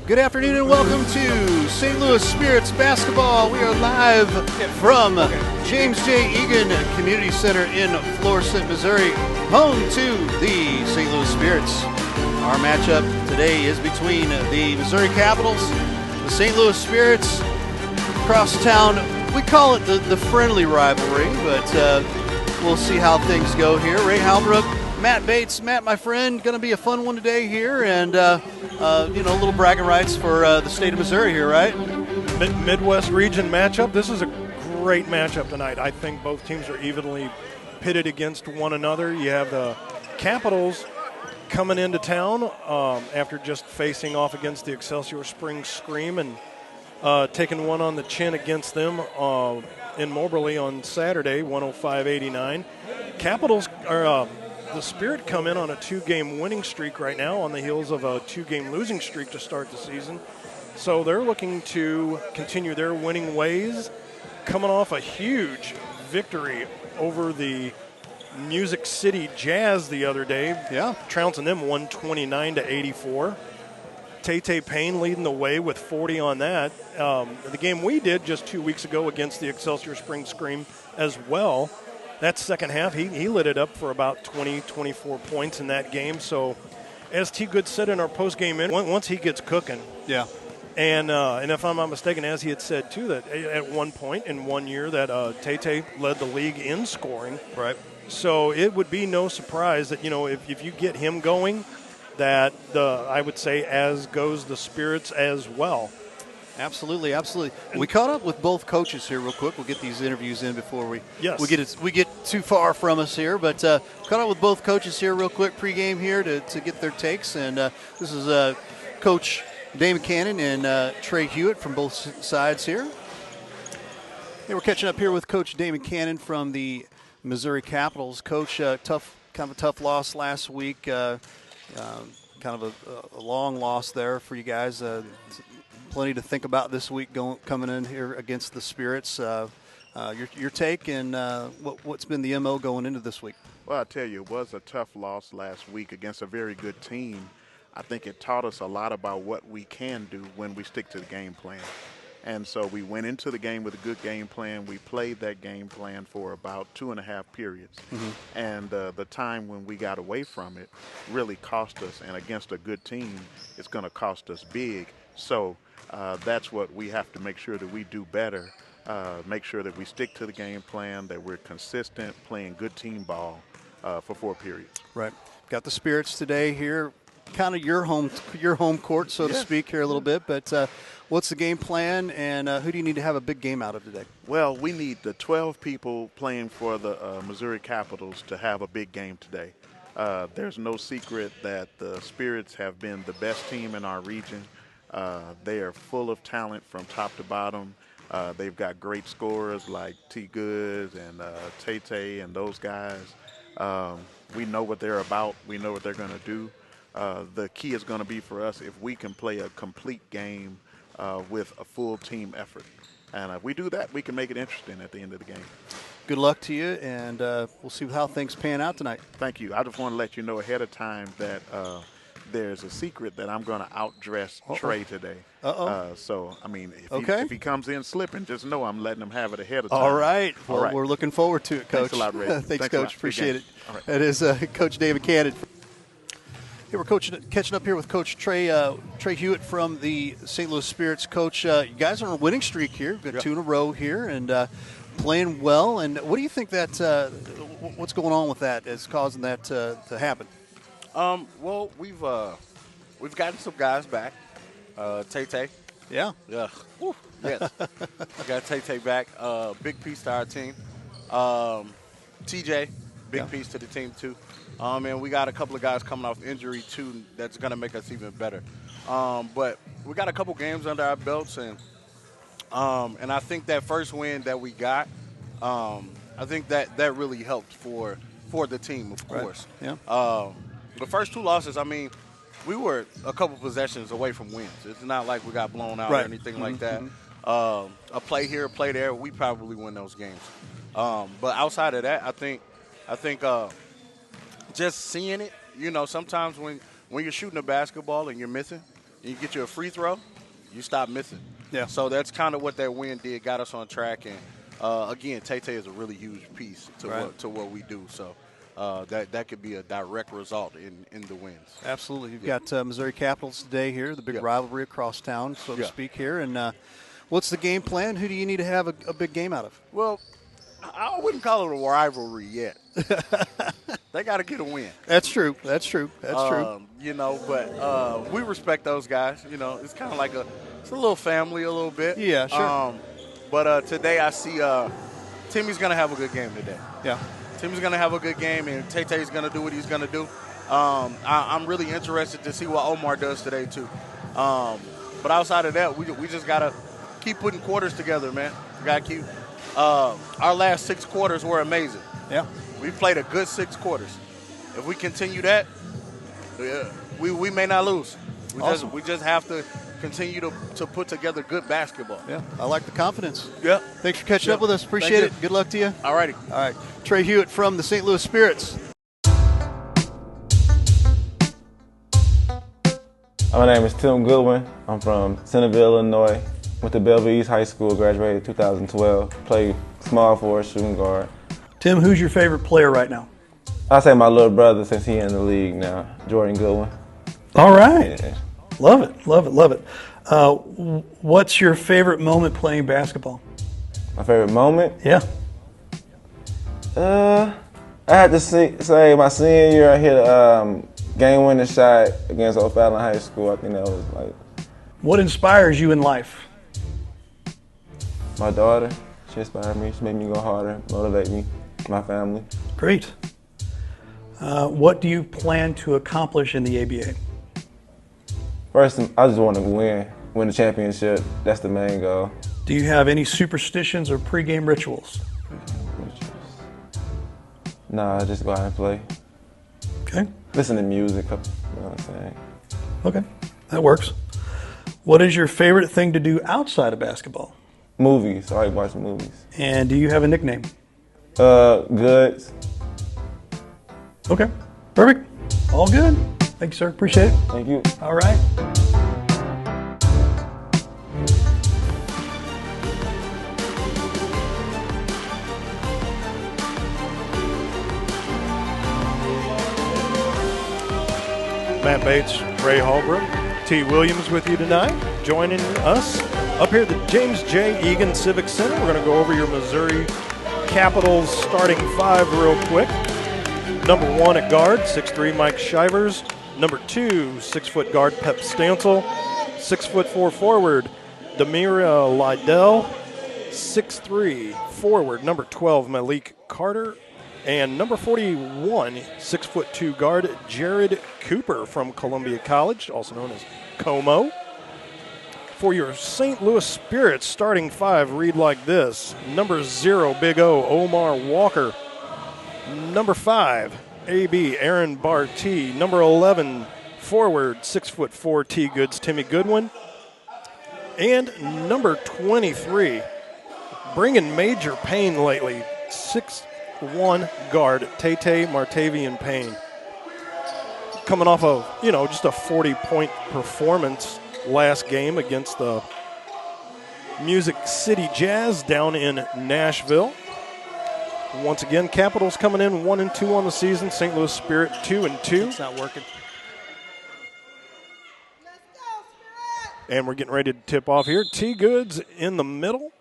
Good afternoon and welcome to St. Louis Spirits Basketball. We are live from James J. Egan Community Center in Florissant, Missouri, home to the St. Louis Spirits. Our matchup today is between the Missouri Capitals, the St. Louis Spirits. Across town, we call it the friendly rivalry, but we'll see how things go here. Ray Halbrook, Matt Bates. Matt, my friend, going to be a fun one today here, and a little bragging rights for the state of Missouri here, right? Midwest region matchup. This is a great matchup tonight. I think both teams are evenly pitted against one another. You have the Capitals coming into town after just facing off against the Excelsior Spring Scream and taking one on the chin against them in Moberly on Saturday, 105-89. Capitals are the Spirit come in on a 2-game winning streak right now on the heels of a 2-game losing streak to start the season. So they're looking to continue their winning ways, coming off a huge victory over the Music City Jazz the other day. Yeah. Trouncing them 129-84. Tay Payne leading the way with 40 on that. The game we did just 2 weeks ago against the Excelsior Spring Scream as well. That second half, he lit it up for about 20, 24 points in that game. So, as T. Good said in our post-game once he gets cooking. Yeah. And if I'm not mistaken, as he had said, too, that at one point in 1 year that Tay led the league in scoring. Right. So, it would be no surprise that, if you get him going, that I would say as goes the Spirits as well. Absolutely. We caught up with both coaches here real quick. We'll get these interviews in before we get too far from us here. But caught up with both coaches here real quick pregame here to get their takes. And this is Coach Damon Cannon and Trey Hewitt from both sides here. Hey, we're catching up here with Coach Damon Cannon from the Missouri Capitals. Coach, kind of a tough loss last week. Kind of a long loss there for you guys. Plenty to think about this week coming in here against the Spirits. Your take and what's been the MO going into this week? Well, I tell you, it was a tough loss last week against a very good team. I think it taught us a lot about what we can do when we stick to the game plan. And so we went into the game with a good game plan. We played that game plan for about 2.5 periods. Mm-hmm. And the time when we got away from it really cost us. And against a good team, it's going to cost us big. So that's what we have to make sure that we do better. Make sure that we stick to the game plan, that we're consistent, playing good team ball for 4 periods. Right. Got the Spirits today here. Kind of your home court, so to speak, here a little bit. But what's the game plan, and who do you need to have a big game out of today? Well, we need the 12 people playing for the Missouri Capitals to have a big game today. There's no secret that the Spirits have been the best team in our region. They are full of talent from top to bottom. They've got great scorers like T. Goods and Tay and those guys. We know what they're about. We know what they're going to do. The key is going to be for us if we can play a complete game with a full team effort. And if we do that, we can make it interesting at the end of the game. Good luck to you, and we'll see how things pan out tonight. Thank you. I just want to let you know ahead of time that there's a secret that I'm going to outdress Trey today. So, I mean, if he comes in slipping, just know I'm letting him have it ahead of time. All right. Well, we're looking forward to it, Coach. Thanks a lot, Ray. Thanks, Coach. Appreciate it. All right. That is Coach David Cannon. Hey, we're catching up here with Coach Trey Hewitt from the St. Louis Spirits. Coach, you guys are on a winning streak here. We've got 2 in a row here and playing well. And what do you think what's going on with that is causing that to happen? Well, we've gotten some guys back. Tay. Yeah. Yeah. Woo. Yes. We got Tay back. Big piece to our team. TJ, big piece to the team too. And we got a couple of guys coming off injury too. That's gonna make us even better. But we got a couple games under our belts, and I think that first win that we got, I think that really helped for the team, of course. Right. Yeah. The first 2 losses, I mean, we were a couple possessions away from wins. It's not like we got blown out or anything like that. A play here, a play there, we probably win those games. But outside of that, I think just seeing it, sometimes when you're shooting a basketball and you're missing, you get you a free throw, you stop missing. Yeah. So that's kind of what that win did, got us on track. And, again, Tay is a really huge piece to what we do. So that could be a direct result in the wins. Absolutely. You've got Missouri Capitals today here, the big rivalry across town, so to speak here. And what's the game plan? Who do you need to have a big game out of? Well, I wouldn't call it a rivalry yet. They got to get a win. That's true. That's true. You know, but we respect those guys. You know, it's kind of like it's a little family a little bit. Yeah, sure. But today I see Timmy's going to have a good game today. Yeah. Timmy's going to have a good game, and Tay-Tay's going to do what he's going to do. I'm really interested to see what Omar does today, too. But outside of that, we just got to keep putting quarters together, man. We got to keep our last 6 quarters were amazing. Yeah. We played a good 6 quarters. If we continue that, we may not lose. We just have to continue to put together good basketball. Yeah, I like the confidence. Yeah. Thanks for catching up with us. Appreciate it. Good luck to you. All righty. All right. Trey Hewitt from the St. Louis Spirits. My name is Tim Goodwin. I'm from Centerville, Illinois. Went to Bellevue East High School, graduated 2012. Played small forward, shooting guard. Tim, who's your favorite player right now? I say my little brother since he's in the league now, Jordan Goodwin. All right. Yeah. Love it, love it, love it. What's your favorite moment playing basketball? My favorite moment? Yeah. I had to say my senior year, I hit a game-winning shot against O'Fallon High School. I think that was like. What inspires you in life? My daughter. She inspired me. She made me go harder, motivate me, my family. Great. What do you plan to accomplish in the ABA? First, I just want to win the championship. That's the main goal. Do you have any superstitions or pregame rituals? Nah, just go out and play. Okay. Listen to music, you know what I'm saying? Okay, that works. What is your favorite thing to do outside of basketball? Movies. I like watching movies. And do you have a nickname? Goods. Okay, perfect. All good. Thank you, sir. Appreciate it. Thank you. All right. Matt Bates, Ray Hallbrook, T. Williams with you tonight. Joining us up here at the James J. Egan Civic Center. We're going to go over your Missouri Capitals starting 5 real quick. Number 1 at guard, 6'3", Mike Shivers. Number 2, 6-foot guard, Pep Stancil. 6'4" forward, Demira Lydell. 6'3" forward, number 12, Malik Carter. And number 41, 6'2" guard, Jared Cooper from Columbia College, also known as Como. For your St. Louis Spirits starting 5 read like this. Number 0, Big O, Omar Walker. Number 5, AB, Aaron Barty. Number 11, forward, 6'4", T. Goods, Timmy Goodwin. And number 23, bringing major pain lately, 6'1" guard, Tay Martavian Payne. Coming off of, just a 40-point performance last game against the Music City Jazz down in Nashville. Once again, Capitals coming in 1-2 on the season. St. Louis Spirit 2-2. It's not working. And we're getting ready to tip off here. T. Goods in the middle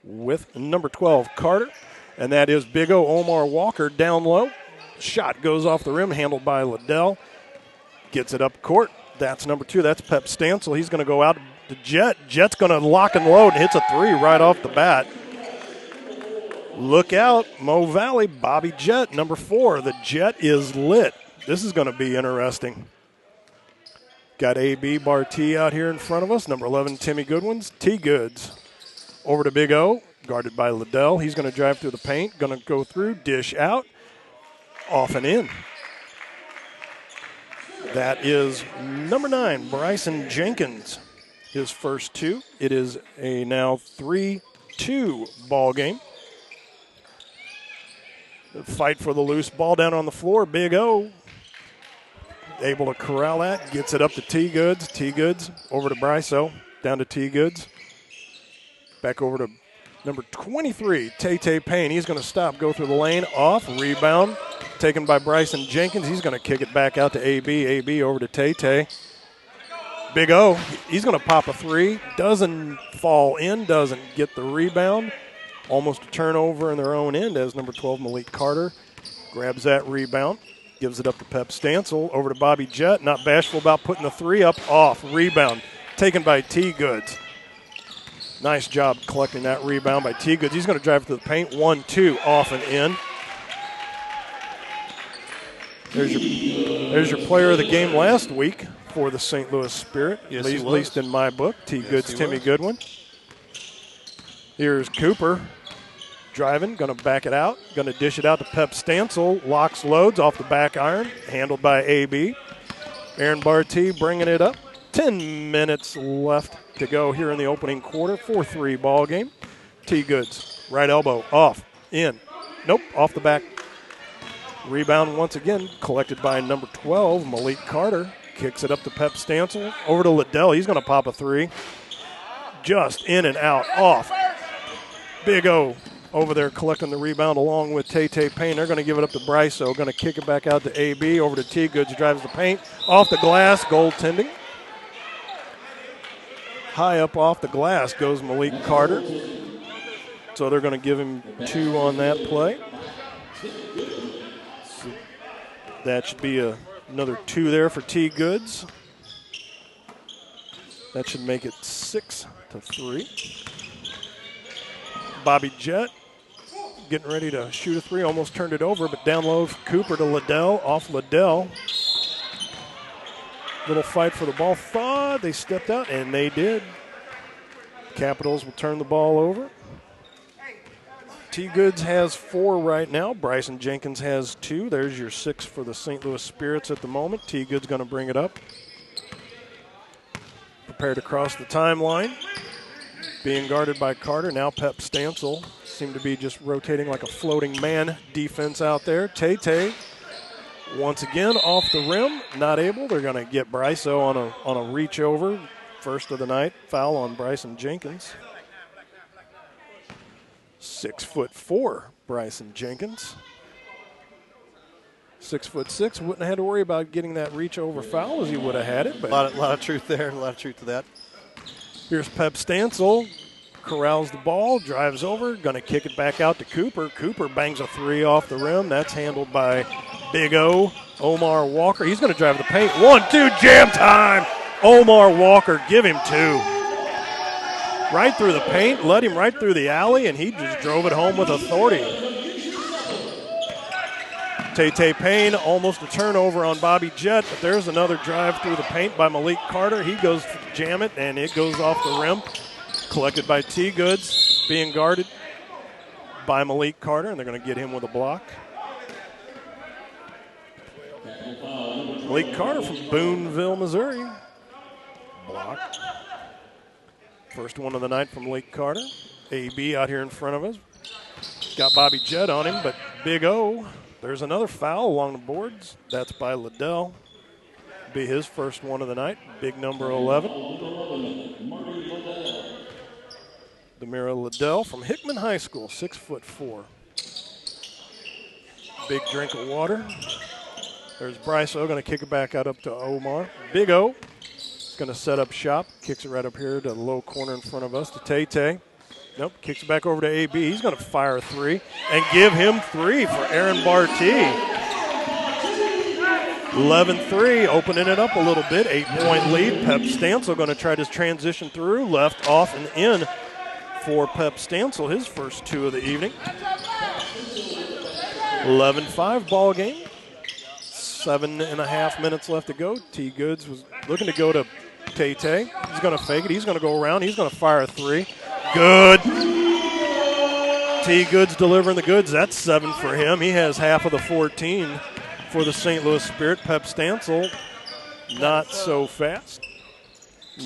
with number 12, Carter. And that is Big O, Omar Walker down low. Shot goes off the rim, handled by Liddell. Gets it up court. That's number 2. That's Pep Stancil. He's going to go out to Jet. Jet's going to lock and load and hits a 3 right off the bat. Look out, Mo Valley, Bobby Jett, number 4. The Jet is lit. This is going to be interesting. Got A.B. Barty out here in front of us. Number 11, Timmy Goodwins. T. Goods over to Big O, guarded by Liddell. He's going to drive through the paint, going to go through, dish out, off and in. That is number 9, Bryson Jenkins, his first 2. It is a now 3-2 ball game. The fight for the loose ball down on the floor. Big O able to corral that, gets it up to T. Goods. T. Goods over to Bryso, down to T. Goods. Back over to number 23, Tay Payne. He's going to stop, go through the lane, off, rebound, taken by Bryson Jenkins. He's going to kick it back out to AB. AB over to Tay. Big O, he's going to pop a three. Doesn't fall in, doesn't get the rebound. Almost a turnover in their own end as number 12, Malik Carter, grabs that rebound. Gives it up to Pep Stancil, over to Bobby Jett. Not bashful about putting the three up, off. Rebound taken by T. Goods. Nice job collecting that rebound by T. Goods. He's going to drive to the paint. 1-2, off and in. There's your player of the game last week for the St. Louis Spirit, yes, at least in my book. T. Goods, Timmy Goodwin. Here's Cooper. Driving, going to back it out, going to dish it out to Pep Stancil. Locks, loads off the back iron, handled by AB. Aaron Barty bringing it up. 10 minutes left to go here in the opening quarter. 4-3 ball game. T. Goods, right elbow, off, in. Nope, off the back. Rebound once again, collected by number 12, Malik Carter. Kicks it up to Pep Stancil. Over to Liddell, he's going to pop a three. Just in and out, off. Big O over there collecting the rebound along with Tay Payne. They're going to give it up to Bryso. Going to kick it back out to AB. Over to T. Goods, drives the paint. Off the glass, goaltending. High up off the glass goes Malik Carter. So they're going to give him 2 on that play. So that should be another 2 there for T. Goods. That should make it 6-3. Bobby Jett getting ready to shoot a three, almost turned it over, but down low for Cooper to Liddell, off Liddell. Little fight for the ball. Thought they stepped out, and they did. Capitals will turn the ball over. T. Goods has 4 right now. Bryson Jenkins has 2. There's your 6 for the St. Louis Spirits at the moment. T. Goods going to bring it up. Prepared to cross the timeline. Being guarded by Carter. Now Pep Stancil seemed to be just rotating like a floating man defense out there. Tay once again off the rim. Not able. They're going to get Bryso on a reach over. First of the night. Foul on Bryson Jenkins. 6'4", Bryson Jenkins. 6'6", wouldn't have had to worry about getting that reach over foul as he would have had it. But a lot of truth there, a lot of truth to that. Here's Pep Stancil, corrals the ball, drives over, going to kick it back out to Cooper. Cooper bangs a three off the rim. That's handled by Big O, Omar Walker. He's going to drive the paint. 1-2, jam time. Omar Walker, give him 2. Right through the paint, led him right through the alley, and he just drove it home with authority. Tay Payne, almost a turnover on Bobby Jett, but there's another drive through the paint by Malik Carter. He goes to jam it, and it goes off the rim. Collected by T. Goods, being guarded by Malik Carter, and they're going to get him with a block. Malik Carter from Boonville, Missouri. Block. First one of the night from Malik Carter. AB out here in front of us. Got Bobby Jett on him, but Big O. There's another foul along the boards. That's by Liddell. Be his first one of the night. Big number 11. Demira Liddell from Hickman High School, 6'4". Big drink of water. There's Bryso going to kick it back out up to Omar. Big O is going to set up shop. Kicks it right up here to the low corner in front of us to Tay. Nope, kicks it back over to AB. He's going to fire a three and give him 3 for Aaron Barty. 11-3, opening it up a little bit. 8-point lead. Pep Stancil going to try to transition through. Left, off, and in for Pep Stancil, his first 2 of the evening. 11-5 ball game. 7.5 minutes left to go. T. Goods was looking to go to Tay. He's going to fake it. He's going to go around. He's going to fire a 3. Good. T. Goods delivering the goods. That's 7 for him. He has half of the 14 for the St. Louis Spirit. Pep Stancil, not so fast.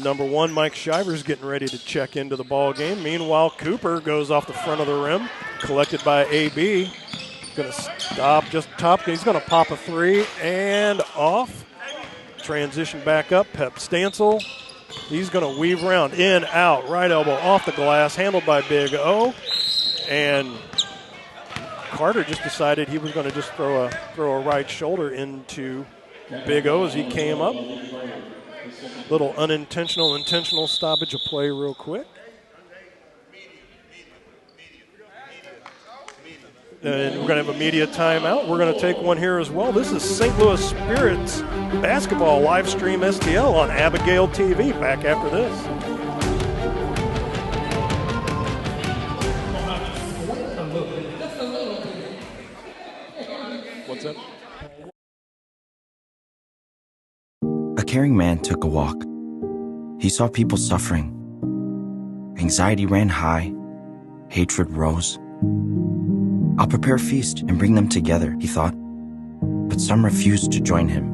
Number 1, Mike Shivers getting ready to check into the ball game. Meanwhile, Cooper goes off the front of the rim, collected by AB. Going to stop just top. He's going to pop a 3 and off. Transition back up. Pep Stancil. He's going to weave around. In, out, right elbow, off the glass, handled by Big O. And Carter just decided he was going to just throw a right shoulder into Big O as he came up. Little intentional stoppage of play real quick. And we're going to have a media timeout. We're going to take one here as well. This is St. Louis Spirits basketball live stream STL on Abigail TV. Back after this. What's up? A caring man took a walk. He saw people suffering. Anxiety ran high. Hatred rose. I'll prepare a feast and bring them together, he thought. But some refused to join him.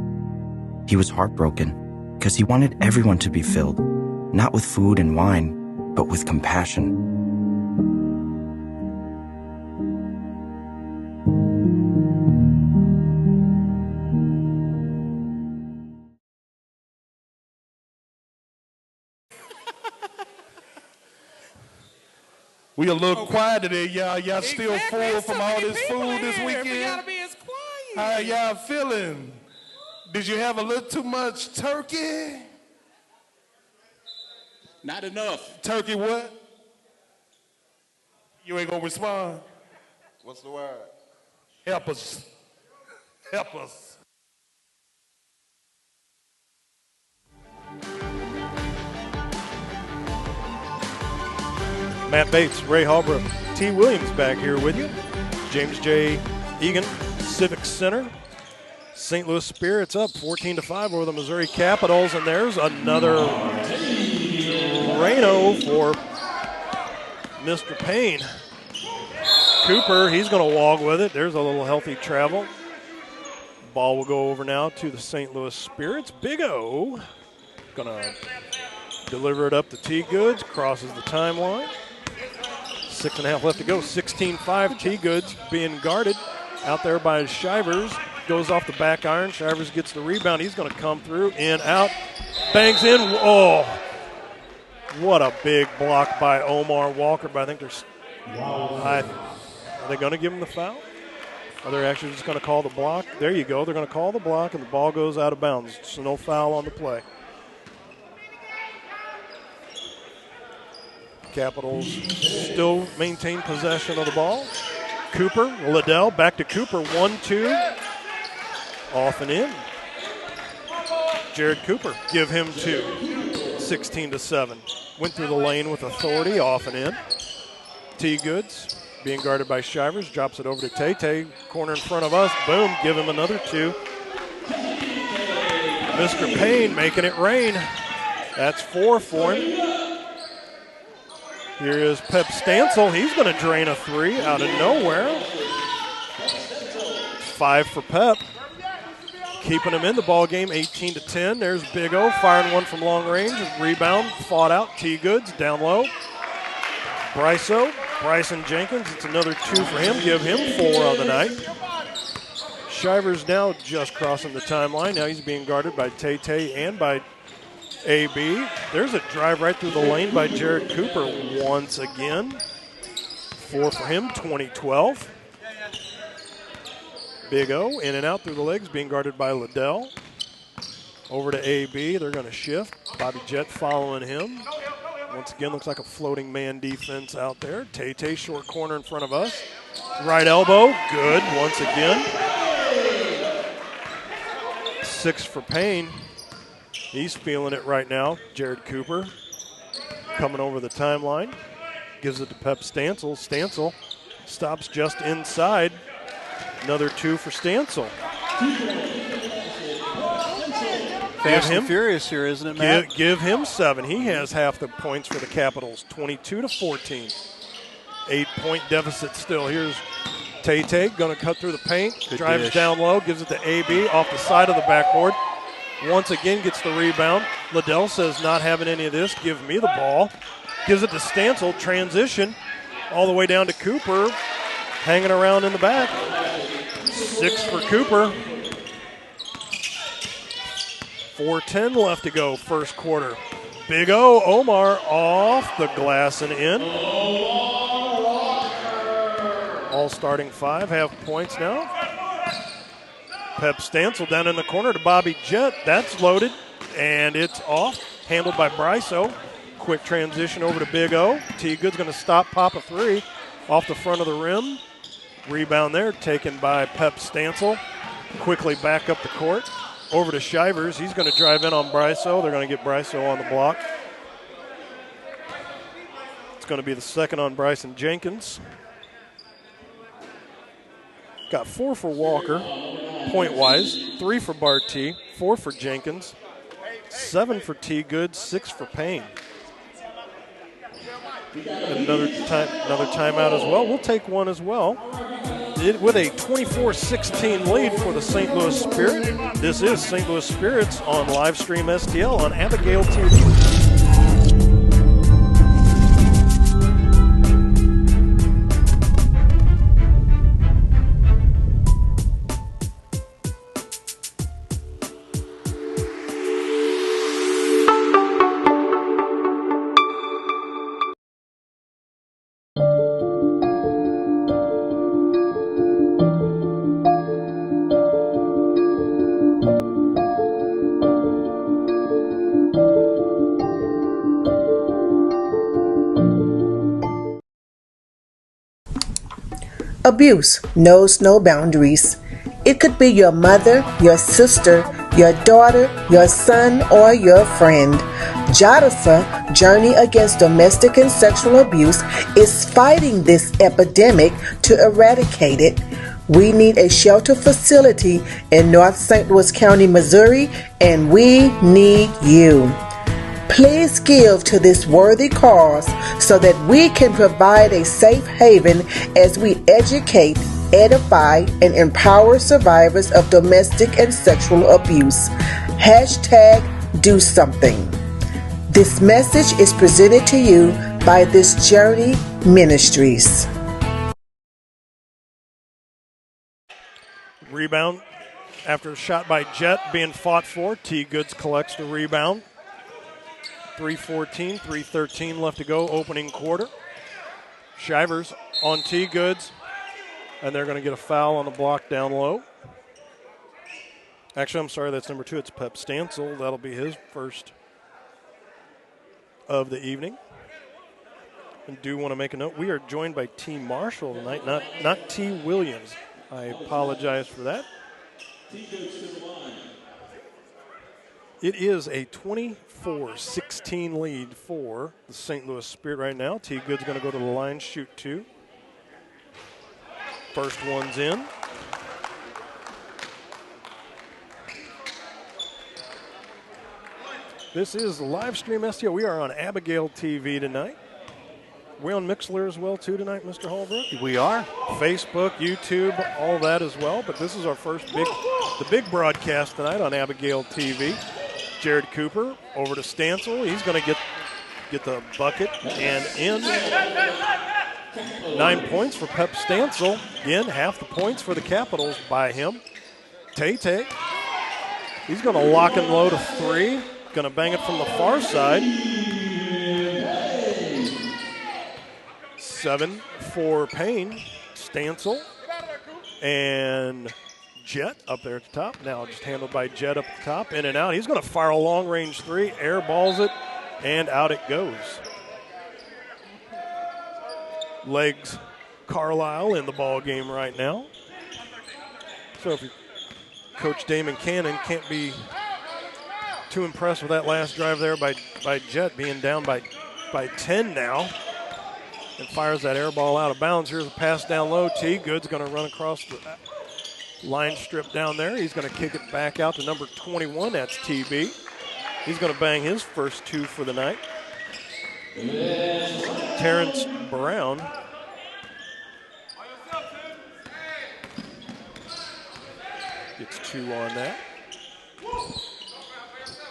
He was heartbroken because he wanted everyone to be filled, not with food and wine, but with compassion. We a little quiet today, y'all. Y'all still full from all this food this weekend? We gotta be as quiet. How y'all feeling? Did you have a little too much turkey? Not enough. Turkey what? You ain't gonna respond? What's the word? Help us. Help us. Matt Bates, Ray Hallbrook, T. Williams back here with you. James J. Egan, Civic Center. St. Louis Spirits up 14-5 over the Missouri Capitals, and there's another Reno for Mr. Payne. Cooper, he's going to walk with it. There's a little healthy travel. Ball will go over now to the St. Louis Spirits. Big O going to deliver it up to T. Goods, crosses the timeline. 6.5 left to go. 16-5. T. Goods being guarded out there by Shivers. Goes off the back iron. Shivers gets the rebound. He's going to come through. In, out. Bangs in. Oh, what a big block by Omar Walker. But I think there's. Are they going to give him the foul? Are they actually just going to call the block? There you go. They're going to call the block, and the ball goes out of bounds. So no foul on the play. Capitals still maintain possession of the ball. Cooper, Liddell, back to Cooper. 1-2. Off and in. Jared Cooper, give him 2. 16-7. Went through the lane with authority, off and in. T. Goods being guarded by Shivers, drops it over to Tay. Corner in front of us, boom, give him another 2. Mr. Payne making it rain. That's 4 for him. Here is Pep Stancil. He's going to drain a 3 out of nowhere. 5 for Pep. Keeping him in the ball game, 18-10. There's Big O firing one from long range. Rebound, fought out. T. Goods down low. Bryson Jenkins. It's another 2 for him. Give him 4 on the night. Shivers now just crossing the timeline. Now he's being guarded by Tay and by AB. There's a drive right through the lane by Jared Cooper once again. 4 for him, 20-12. Big O in and out through the legs, being guarded by Liddell. Over to AB, they're going to shift. Bobby Jett following him. Once again, looks like a floating man defense out there. Tay, short corner in front of us. Right elbow, good once again. 6 for Payne. He's feeling it right now. Jared Cooper coming over the timeline. Gives it to Pep Stancil. Stancil stops just inside. Another 2 for Stancil. Fast and furious here, isn't it, Matt? Give him 7. He has half the points for the Capitals, 22-14. 8-point deficit still. Here's Tay going to cut through the paint. Good drives dish. down low, gives it to AB off the side of the backboard. Once again gets the rebound. Liddell says, not having any of this, give me the ball. Gives it to Stancil, transition all the way down to Cooper, hanging around in the back. 6 for Cooper. 4:10 left to go, first quarter. Big O, Omar off the glass and in. All starting 5 have points now. Pep Stancil down in the corner to Bobby Jett. That's loaded, and it's off. Handled by Bryso. Quick transition over to Big O. T. Good's going to stop, pop a 3 off the front of the rim. Rebound there, taken by Pep Stancil. Quickly back up the court. Over to Shivers. He's going to drive in on Bryso. They're going to get Bryso on the block. It's going to be the second on Bryson Jenkins. Got 4 for Walker, point-wise. 3 for Barty, 4 for Jenkins, 7 for T. Good, 6 for Payne. Another timeout as well. We'll take one as well. With a 24-16 lead for the St. Louis Spirit. This is St. Louis Spirits on Livestream STL on Abigail TV. Abuse knows no boundaries. It could be your mother, your sister, your daughter, your son, or your friend. JADASA, Journey Against Domestic and Sexual Abuse, is fighting this epidemic to eradicate it. We need a shelter facility in North St. Louis County, Missouri, and we need you. Please give to this worthy cause so that we can provide a safe haven as we educate, edify, and empower survivors of domestic and sexual abuse. #Do something. This message is presented to you by This Journey Ministries. Rebound after a shot by Jett being fought for. T. Goods collects the rebound. 3:14, 3:13 left to go, opening quarter. Shivers on T. Goods, and they're going to get a foul on the block down low. Actually, I'm sorry, that's number 2. It's Pep Stancil. That'll be his first of the evening. And do want to make a note, we are joined by T. Marshall tonight, not T. Williams. I apologize for that. It is a 24-16 lead for the St. Louis Spirit right now. T. Good's going to go to the line, shoot 2. First one's in. This is live stream STL. We are on Abigail TV tonight. We're on Mixlr as well too tonight, Mr. Holbrook. We are. Facebook, YouTube, all that as well. But this is our first big broadcast tonight on Abigail TV. Jared Cooper over to Stancil. He's going to get the bucket and in. 9 points for Pep Stancil. Again, half the points for the Capitals by him. Tay. He's going to lock and load a 3. Going to bang it from the far side. 7 for Payne. Stancil and Jett up there at the top. Now just handled by Jett up at the top. In and out. He's going to fire a long-range 3. Air balls it, and out it goes. Legs Carlisle in the ball game right now. So if Coach Damon Cannon can't be too impressed with that last drive there by Jett, being down by 10 now, and fires that air ball out of bounds. Here's a pass down low. T. Good's going to run across the line strip down there. He's going to kick it back out to number 21. That's TB. He's going to bang his first 2 for the night. Terrence Brown gets 2 on that.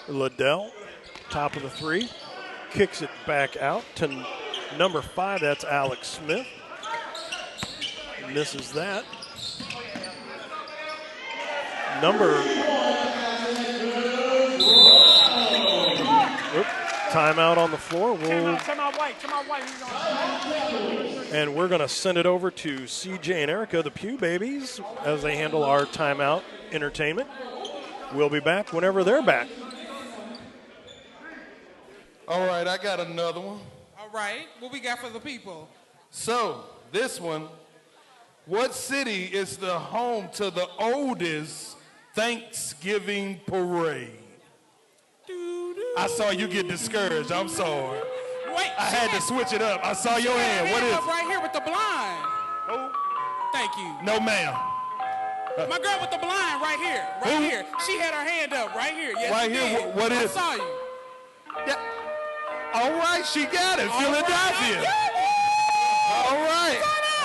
Liddell, top of the 3, kicks it back out to number 5. That's Alex Smith. Misses that. Timeout on the floor. Timeout White. And we're going to send it over to CJ and Erica, the Pew Babies, as they handle our timeout entertainment. We'll be back whenever they're back. All right, I got another one. All right, what we got for the people? So, this one, what city is the home to the oldest Thanksgiving parade? I saw you get discouraged. I'm sorry. Wait, I had to switch it up. I saw your hand. What is it? Right here with the blind. Who? Thank you. No, ma'am. My girl with the blind right here. Right here. She had her hand up right here. Yes, right here? Did. What is it? I saw you. Yeah. All right, she got it. All Philadelphia. Right. All right.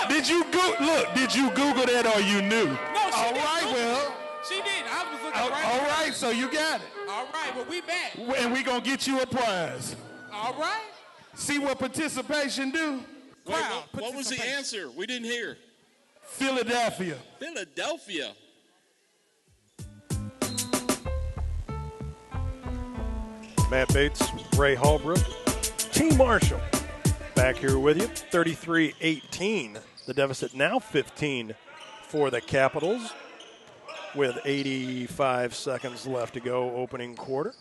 Did you Google that or you knew? No, she didn't. Well, Well. She did. I was looking right. All right, so you got it. All right, well, we back. And we going to get you a prize. All right. See what participation do? Wait, what was the answer? We didn't hear. Philadelphia. Philadelphia. Matt Bates, Ray Hallbrook, Team Marshall back here with you. 33-18. The deficit now 15 for the Capitals with 85 seconds left to go, opening quarter.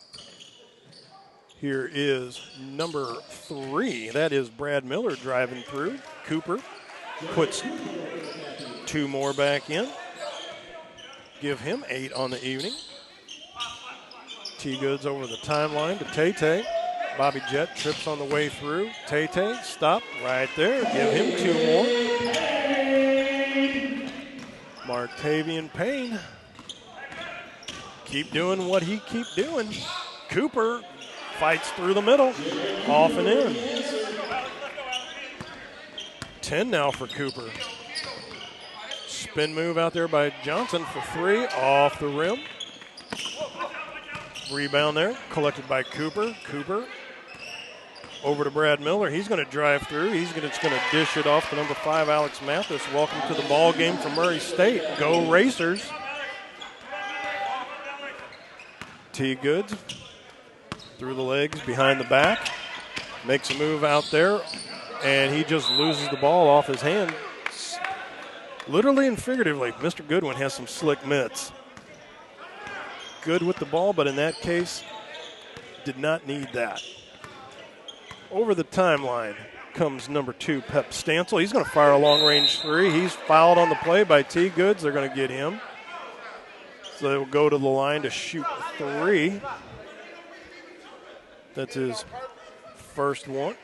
Here is number 3. That is Brad Miller driving through. Cooper puts 2 more back in. Give him 8 on the evening. T-Goods over the timeline to Tay-Tay. Bobby Jett trips on the way through. Tay-Tay, stop right there. Give him 2 more. Martavian Payne. Keep doing what he keep doing. Cooper fights through the middle. Off and in. 10 now for Cooper. Spin move out there by Johnson for 3. Off the rim. Rebound there, collected by Cooper. Cooper over to Brad Miller. He's going to drive through. He's just going to dish it off to number 5, Alex Mathis. Welcome to the ball game from Murray State. Go Racers. T-Goods through the legs, behind the back. Makes a move out there, and he just loses the ball off his hand. Literally and figuratively, Mr. Goodwin has some slick mitts. Good with the ball, but in that case, did not need that. Over the timeline comes number 2, Pep Stancil. He's going to fire a long-range 3. He's fouled on the play by T-Goods. They're going to get him. So they will go to the line to shoot 3. That's his first one.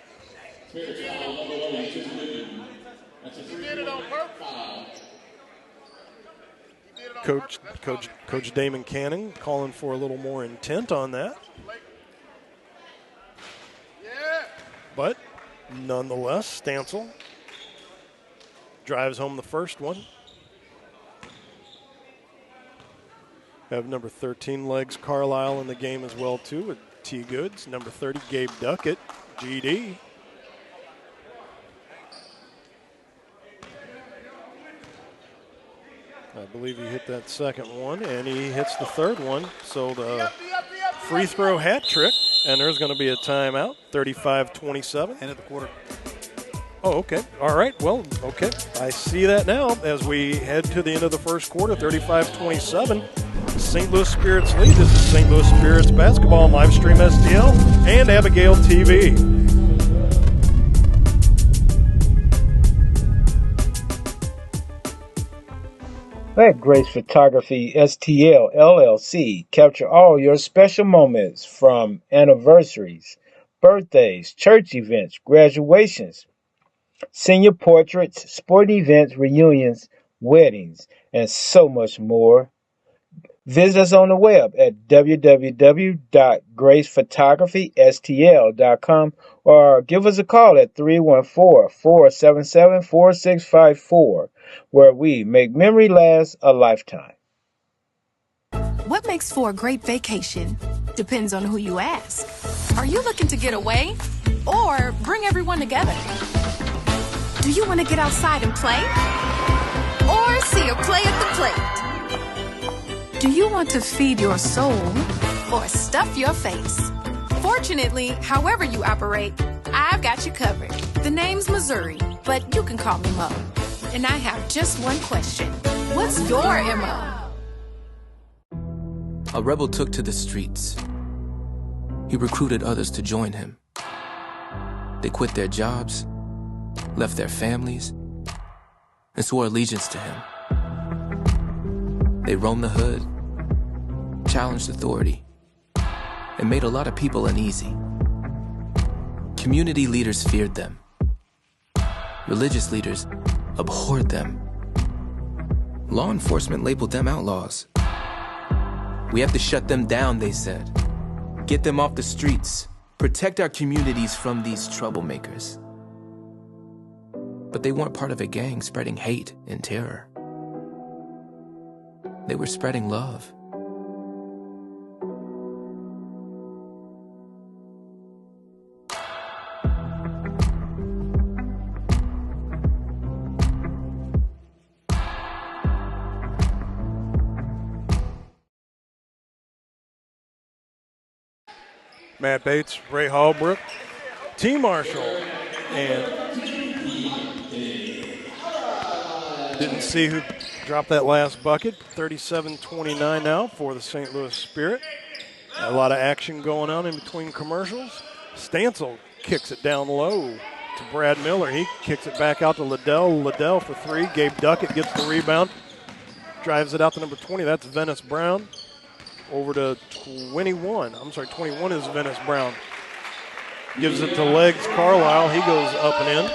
Coach Damon Canning calling for a little more intent on that. But nonetheless, Stancil drives home the first one. Have number 13, Legs Carlisle in the game as well, too, with T-Goods. Number 30, Gabe Duckett, GD. I believe he hit that second one, and he hits the third one. So the free throw hat trick, and there's going to be a timeout, 35-27. End of the quarter. Oh, okay. All right. Well, okay. I see that now as we head to the end of the first quarter, 35-27. St. Louis Spirits lead. This is St. Louis Spirits basketball on Livestream STL and Abigail TV. Let Grace Photography STL LLC capture all your special moments, from anniversaries, birthdays, church events, graduations, senior portraits, sporting events, reunions, weddings, and so much more. Visit us on the web at www.gracephotography.stl.com or give us a call at 314-477-4654, where we make memory last a lifetime. What makes for a great vacation depends on who you ask. Are you looking to get away or bring everyone together? Do you want to get outside and play or see a play at the plate? Do you want to feed your soul or stuff your face? Fortunately, however you operate, I've got you covered. The name's Missouri, but you can call me Mo. And I have just one question. What's your MO? A rebel took to the streets. He recruited others to join him. They quit their jobs, left their families, and swore allegiance to him. They roamed the hood, challenged authority, and made a lot of people uneasy. Community leaders feared them. Religious leaders abhorred them. Law enforcement labeled them outlaws. We have to shut them down, they said. Get them off the streets. Protect our communities from these troublemakers. But they weren't part of a gang spreading hate and terror. They were spreading love. Matt Bates, Ray Hallbrook, T. Marshall, and didn't see who dropped that last bucket. 37-29 now for the St. Louis Spirit. A lot of action going on in between commercials. Stancil kicks it down low to Brad Miller. He kicks it back out to Liddell. Liddell for three. Gabe Duckett gets the rebound. Drives it out to number 20. That's Venice Brown. Over to 21. I'm sorry, 21 is Venice Brown. Gives it to Legs Carlisle. He goes up and in.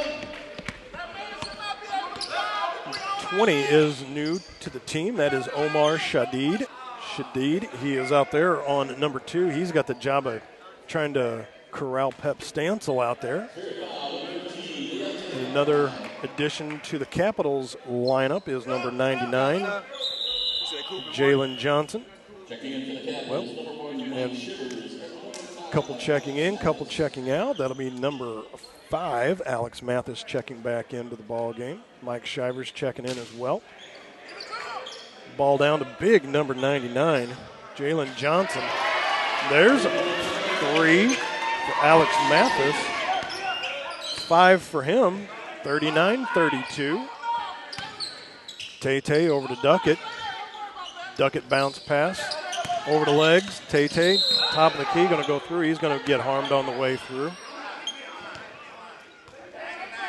20 is new to the team. That is Omar Shadid. He is out there on number 2. He's got the job of trying to corral Pep Stancil out there. And another addition to the Capitals lineup is number 99, Jalen Johnson. Well, and a couple checking in, couple checking out. That'll be number 5, Alex Mathis checking back into the ball game. Mike Shivers checking in as well. Ball down to big number 99, Jalen Johnson. There's 3 for Alex Mathis. 5 for him, 39-32. Tay over to Duckett. Duckett bounce pass over to Legs. Tay, top of the key, going to go through. He's going to get harmed on the way through.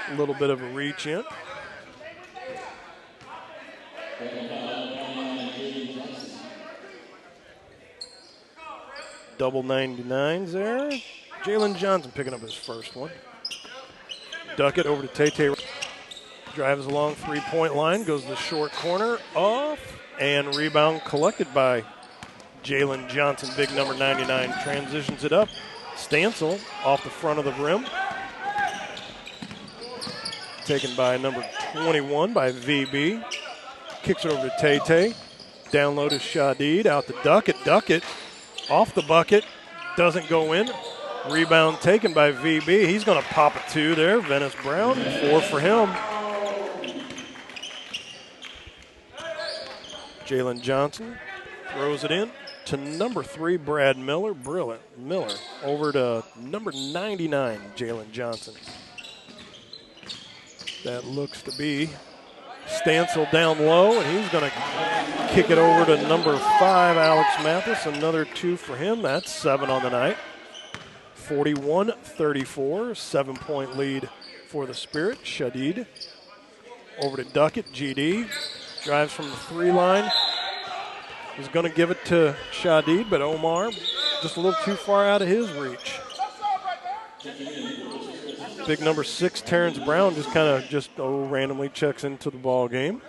A little bit of a reach in. Double 99s there. Jalen Johnson picking up his first one. Duckett over to Tay. Drives along three-point line, goes to the short corner, off. And rebound collected by Jalen Johnson, big number 99. Transitions it up. Stancil off the front of the rim. Taken by number 21 by VB. Kicks it over to Tay. Down low to Shadid. Out to Duckett. Duckett off the bucket. Doesn't go in. Rebound taken by VB. He's going to pop a 2 there. Venice Brown, 4 for him. Jalen Johnson throws it in to number 3, Brad Miller. Miller over to number 99, Jalen Johnson. That looks to be Stancil down low, and he's going to kick it over to number 5, Alex Mathis. Another 2 for him. That's 7 on the night. 41-34, 7-point lead for the Spirit. Shadid over to Duckett, GD. Drives from the 3 line. He's going to give it to Shadid, but Omar just a little too far out of his reach. Big number 6, Terrence Brown, just kind of randomly checks into the ball game.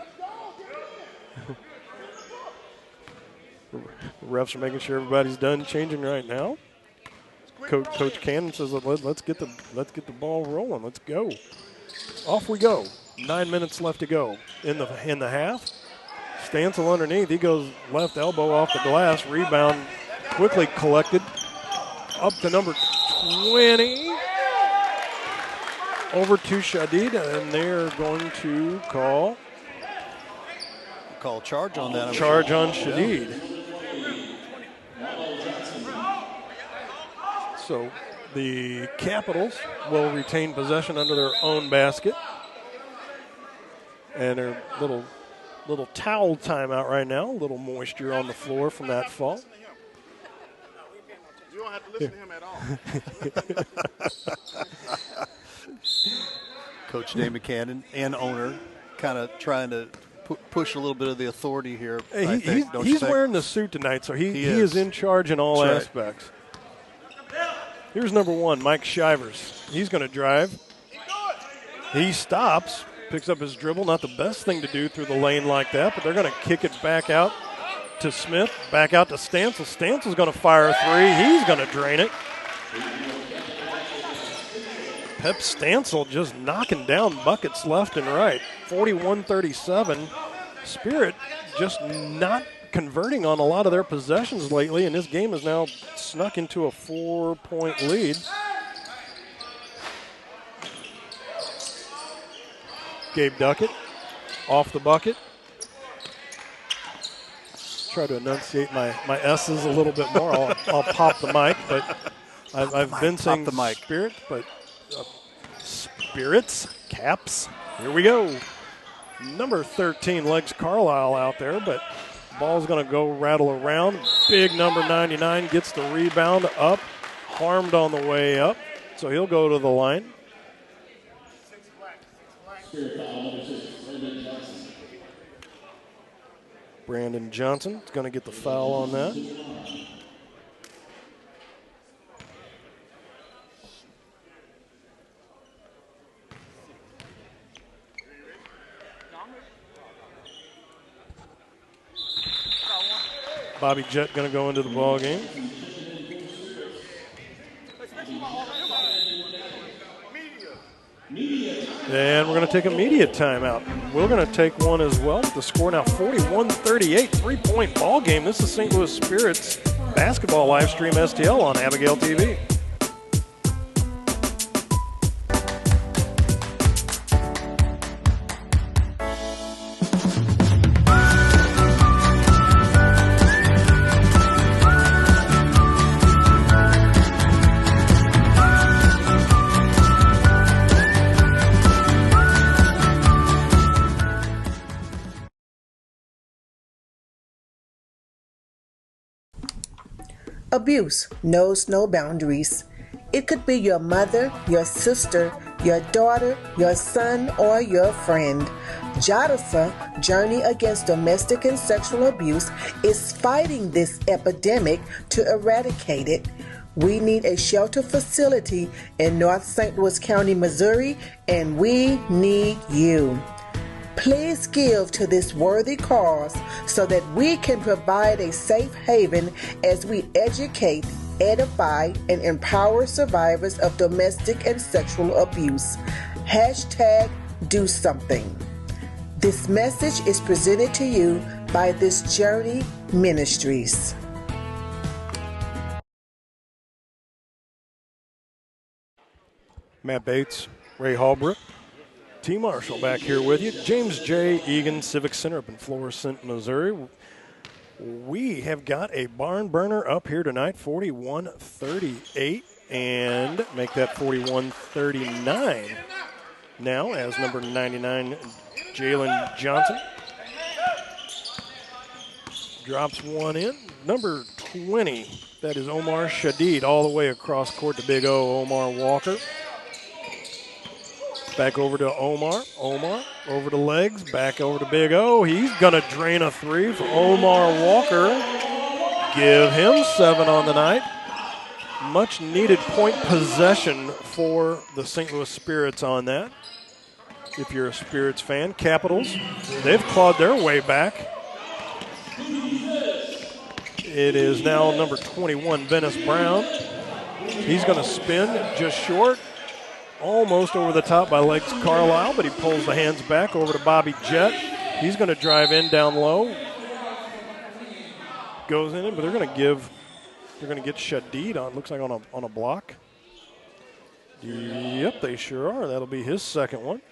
The refs are making sure everybody's done changing right now. Coach Cannon says, let's get the ball rolling. Let's go. Off we go. 9 minutes left to go in the half. Stancil underneath. He goes left elbow off the glass. Rebound quickly collected up to number 20. Over to Shadid, and they're going to call charge on that. Charge on Shadid. So the Capitals will retain possession under their own basket. And their little towel timeout right now. A little moisture on the floor from that fall. You don't have to listen to him at all. Coach Dave McCannon and owner kind of trying to push a little bit of the authority here. He's wearing the suit tonight, so he is in charge in all aspects. Here's number 1, Mike Shivers. He's going to drive. He stops, picks up his dribble. Not the best thing to do through the lane like that, but they're going to kick it back out to Smith, back out to Stancil. Stancil's going to fire a 3. He's going to drain it. Pep Stancil just knocking down buckets left and right. 41-37. Spirit just not converting on a lot of their possessions lately, and this game has now snuck into a 4-point lead. Gabe Duckett off the bucket. Try to enunciate my S's a little bit more. I'll pop the mic, but I've been saying the mic. Spirit, but Spirits, Caps. Here we go. Number 13 Legs Carlisle out there, but ball's going to go rattle around. Big number 99 gets the rebound up, harmed on the way up, so he'll go to the line. Brandon Johnson is going to get the foul on that. Bobby Jett going to go into the ball game. And we're going to take a media timeout. We're going to take one as well. The score now 41-38, 3-point ball game. This is St. Louis Spirits basketball live stream STL on Abigail TV. Abuse knows no boundaries. It could be your mother, your sister, your daughter, your son, or your friend. JADASA, Journey Against Domestic and Sexual Abuse, is fighting this epidemic to eradicate it. We need a shelter facility in North St. Louis County, Missouri, and we need you. Please give to this worthy cause so that we can provide a safe haven as we educate, edify, and empower survivors of domestic and sexual abuse. Hashtag do something. This message is presented to you by This Journey Ministries. Matt Bates, Ray Hallbrook, T. Marshall back here with you. James J. Egan Civic Center up in Florissant, Missouri. We have got a barn burner up here tonight, 41-38, and make that 41-39 now as number 99, Jalen Johnson, drops one in. Number 20, that is Omar Shadid, all the way across court to Big O, Omar Walker. Back over to Omar. Omar over to Legs. Back over to Big O. He's going to drain a 3 for Omar Walker. Give him 7 on the night. Much needed point possession for the St. Louis Spirits on that. If you're a Spirits fan. Capitals, they've clawed their way back. It is now number 21, Venice Brown. He's going to spin just short. Almost over the top by Legs Carlisle, but he pulls the hands back over to Bobby Jett. He's going to drive in down low. Goes in, but they're going to get Shadid on. Looks like on a block. Yep, they sure are. That'll be his second one.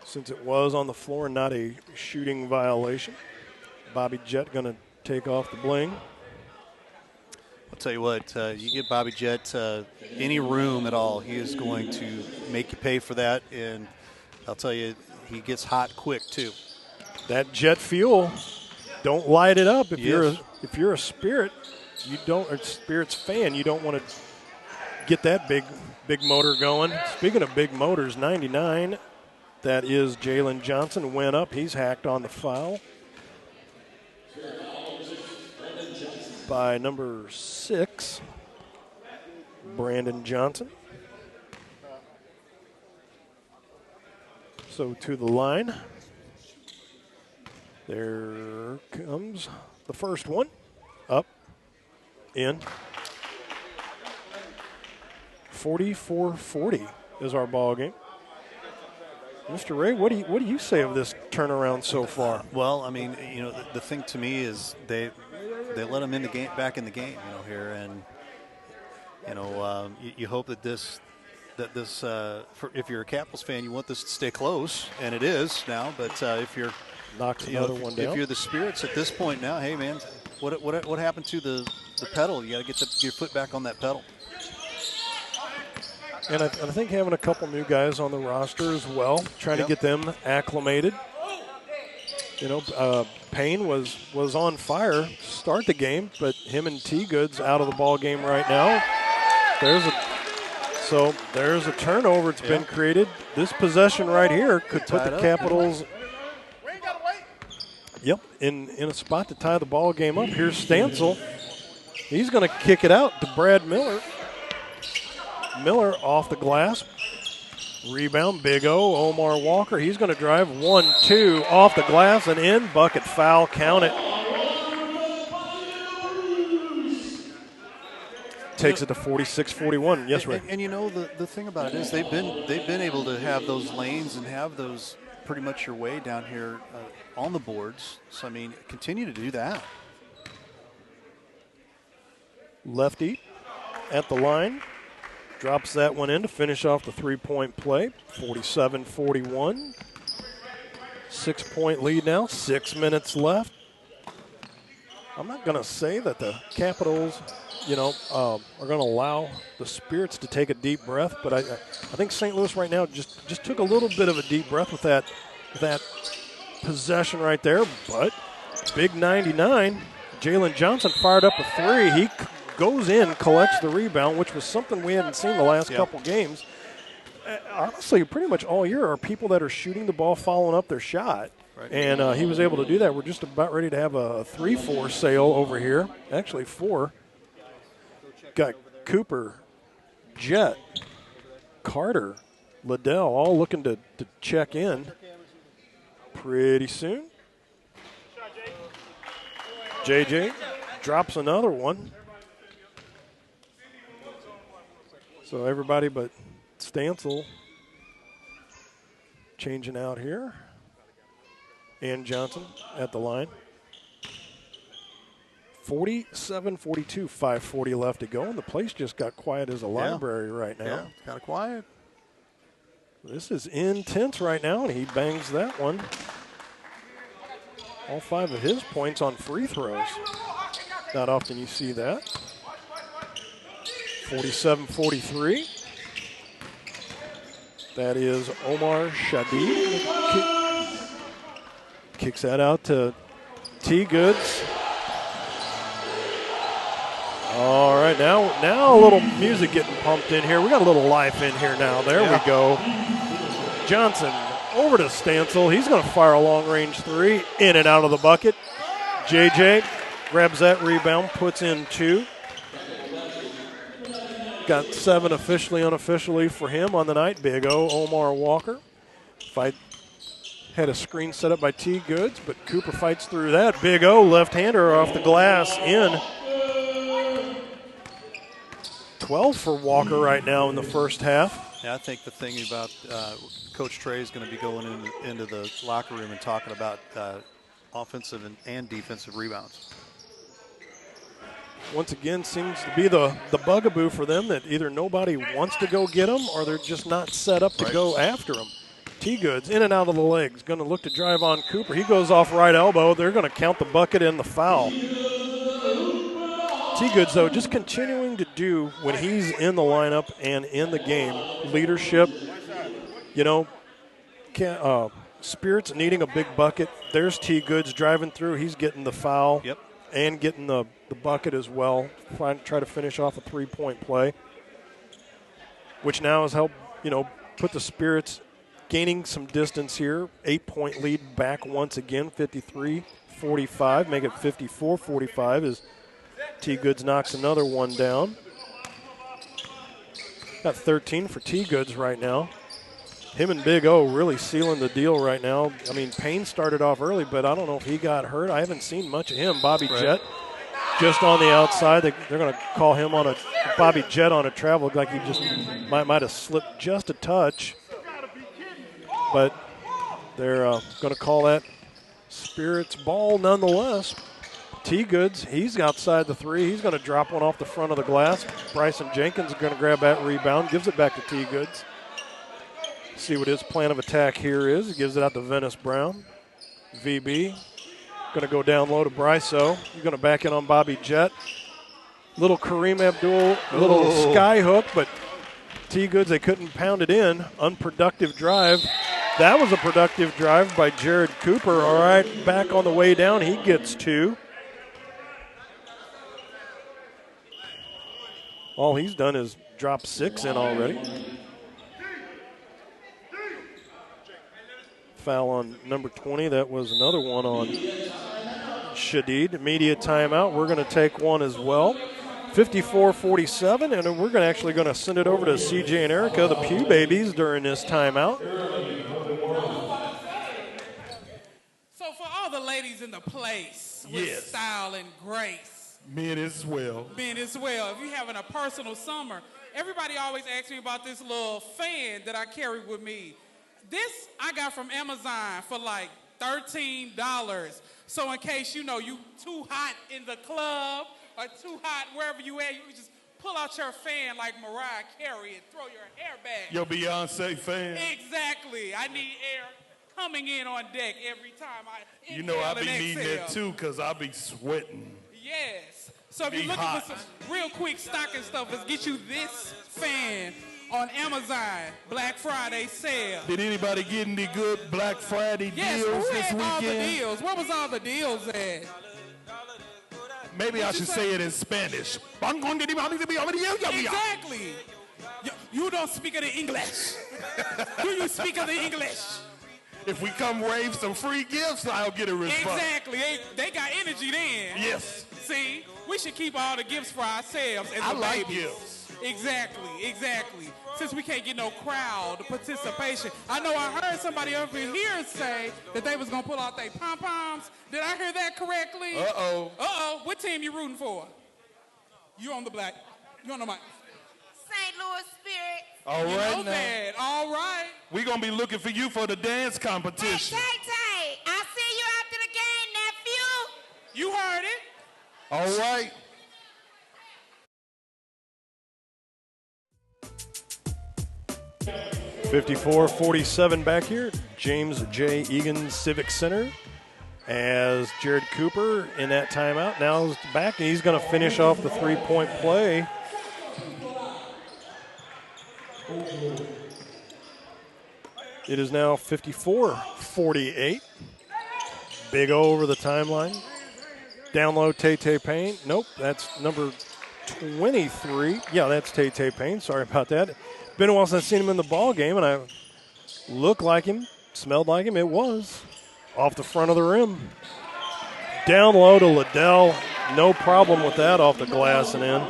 Since it was on the floor, not a shooting violation. Bobby Jett going to take off the bling. I'll tell you what, you give Bobby Jett any room at all, he is going to make you pay for that. And I'll tell you, he gets hot quick too. That jet fuel, don't light it up. If you're a Spirit, Spirit's fan, you don't want to get that big motor going. Speaking of big motors, 99, that is Jalen Johnson, went up. He's hacked on the foul by number 6, Brandon Johnson. So to the line. There comes the first one. Up, in. 44-40 is our ball game. Mr. Ray, what do you say of this turnaround so far? Well, I mean, the thing to me is they let him in the game, back in the game, here, and you hope that this if you're a Capitals fan, you want this to stay close, and it is now. But if you're knocks another one down, if you're the Spirits at this point now, hey man, what happened to the pedal? You got to get your foot back on that pedal. And I think having a couple new guys on the roster as well, trying to get them acclimated. Payne was on fire to start the game, but him and T. Goods out of the ball game right now. There's a turnover that's been created. This possession right here could put the Capitals in a spot to tie the ball game up. Here's Stancil. He's going to kick it out to Brad Miller. Miller off the glass. Rebound, Big O, Omar Walker. He's going to drive 1-2 off the glass and in. Bucket foul, count it. Takes it to 46-41. Yes, Ray. And the thing about it is they've been able to have those lanes and have those pretty much your way down here on the boards. So I mean, continue to do that. Lefty at the line. Drops that one in to finish off the three-point play. 47-41. 6-point lead now. 6 minutes left. I'm not going to say that the Capitals, are going to allow the Spirits to take a deep breath, but I think St. Louis right now just took a little bit of a deep breath with that possession right there. But big 99, Jalen Johnson fired up a three. He goes in, collects the rebound, which was something we hadn't seen the last couple games. Honestly, pretty much all year are people that are shooting the ball, following up their shot. Right. And he was able to do that. We're just about ready to have a 3-4 sale over here. Actually, 4. Got Cooper, Jett, Carter, Liddell all looking to check in pretty soon. JJ drops another one. So everybody but Stancil changing out here. And Johnson at the line. 47-42, 5:40 left to go. And the place just got quiet as a library right now. Yeah, kind of quiet. This is intense right now, and he bangs that one. All 5 of his points on free throws. Not often you see that. 47-43. That is Omar Shadid. Kicks that out to T. Goods. All right, now a little music getting pumped in here. We got a little life in here now. There we go. Johnson over to Stancil. He's going to fire a long-range 3 in and out of the bucket. JJ grabs that rebound, puts in 2. Got 7 officially, unofficially for him on the night. Big O, Omar Walker. Had a screen set up by T. Goods, but Cooper fights through that. Big O, left-hander off the glass, in. 12 for Walker right now in the first half. Yeah, I think the thing about Coach Trey is going to be going into the locker room and talking about offensive and defensive rebounds. Once again, seems to be the bugaboo for them that either nobody wants to go get them or they're just not set up to go after them. T-Goods in and out of the legs, going to look to drive on Cooper. He goes off right elbow. They're going to count the bucket and the foul. T-Goods, though, just continuing to do when he's in the lineup and in the game, leadership, Spirit's needing a big bucket. There's T-Goods driving through. He's getting the foul and getting the bucket as well. Try to finish off a three-point play, which now has helped, put the Spirits gaining some distance here. 8-point lead back once again, 53-45. Make it 54-45 as T-Goods knocks another one down. Got 13 for T-Goods right now. Him and Big O really sealing the deal right now. I mean, Payne started off early, but I don't know if he got hurt. I haven't seen much of him. Bobby Jett just on the outside. They're going to call him on a Bobby Jett on a travel. Like he just might have slipped just a touch. But they're going to call that Spirits ball nonetheless. T-Goods, he's outside the three. He's going to drop one off the front of the glass. Bryson Jenkins is going to grab that rebound, gives it back to T-Goods. See what his plan of attack here is. He gives it out to Venice Brown. VB going to go down low to Bryso. He's going to back in on Bobby Jett. Little Kareem Abdul, little sky hook, but T-Goods, they couldn't pound it in. Unproductive drive. That was a productive drive by Jared Cooper. All right, back on the way down. He gets two. All he's done is drop 6 in already. Foul on number 20. That was another one on Shadid. Immediate timeout. We're going to take one as well. 54-47, and we're actually going to send it over to CJ and Erica, the Pew Babies, during this timeout. So for all the ladies in the place with style and grace. Men as well. Men as well. If you're having a personal summer, everybody always asks me about this little fan that I carry with me. This I got from Amazon for like $13. So in case you too hot in the club or too hot wherever you at, you can just pull out your fan like Mariah Carey and throw your hair back. Your Beyonce fan. Exactly. I need air coming in on deck every time I inhale I be and needing exhale. that too because I be sweating. Yes. So if you're looking for some real quick stocking stuff, let's get you this fan on Amazon. Black Friday sale. Did anybody get any good Black Friday deals this weekend? All the deals? Where was all the deals at? Maybe I should say it in Spanish. Exactly. You don't speak the English. Do you speak the English? If we come wave some free gifts, I'll get a response. Exactly. They got energy then. Yes. See, we should keep all the gifts for ourselves. I like gifts. Exactly. Since we can't get no crowd participation. I know I heard somebody over here say that they was going to pull out their pom-poms. Did I hear that correctly? Uh-oh. What team you rooting for? You on the black. You on the mic. St. Louis Spirit. All right now. All right. We're going to be looking for you for the dance competition. Hey, Tay, I'll see you after the game, nephew. You heard it. All right. .54-47 back here, James J. Egan Civic Center, as Jared Cooper in that timeout now is back, and he's going to finish off the three-point play. It is now 54-48. Big O over the timeline. Down low, Tay Payne. Nope, that's number 23. Yeah, that's Tay Payne. Sorry about that. Been a while since I've seen him in the ball game, and I looked like him, smelled like him. It was off the front of the rim. Down low to Liddell. No problem with that off the glass and in.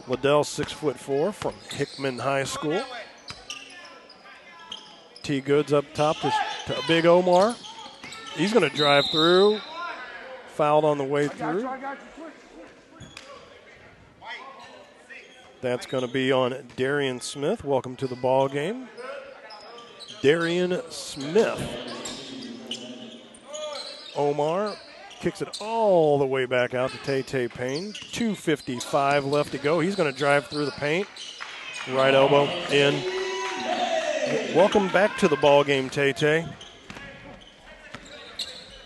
Liddell, 6'4", from Hickman High School. T-Goods up top to Big Omar. He's going to drive through. Fouled on the way through. That's going to be on Darian Smith. Welcome to the ball game. Darian Smith. Omar kicks it all the way back out to Tay Payne. 2:55 left to go. He's going to drive through the paint. Right elbow in. Welcome back to the ball game, Tay.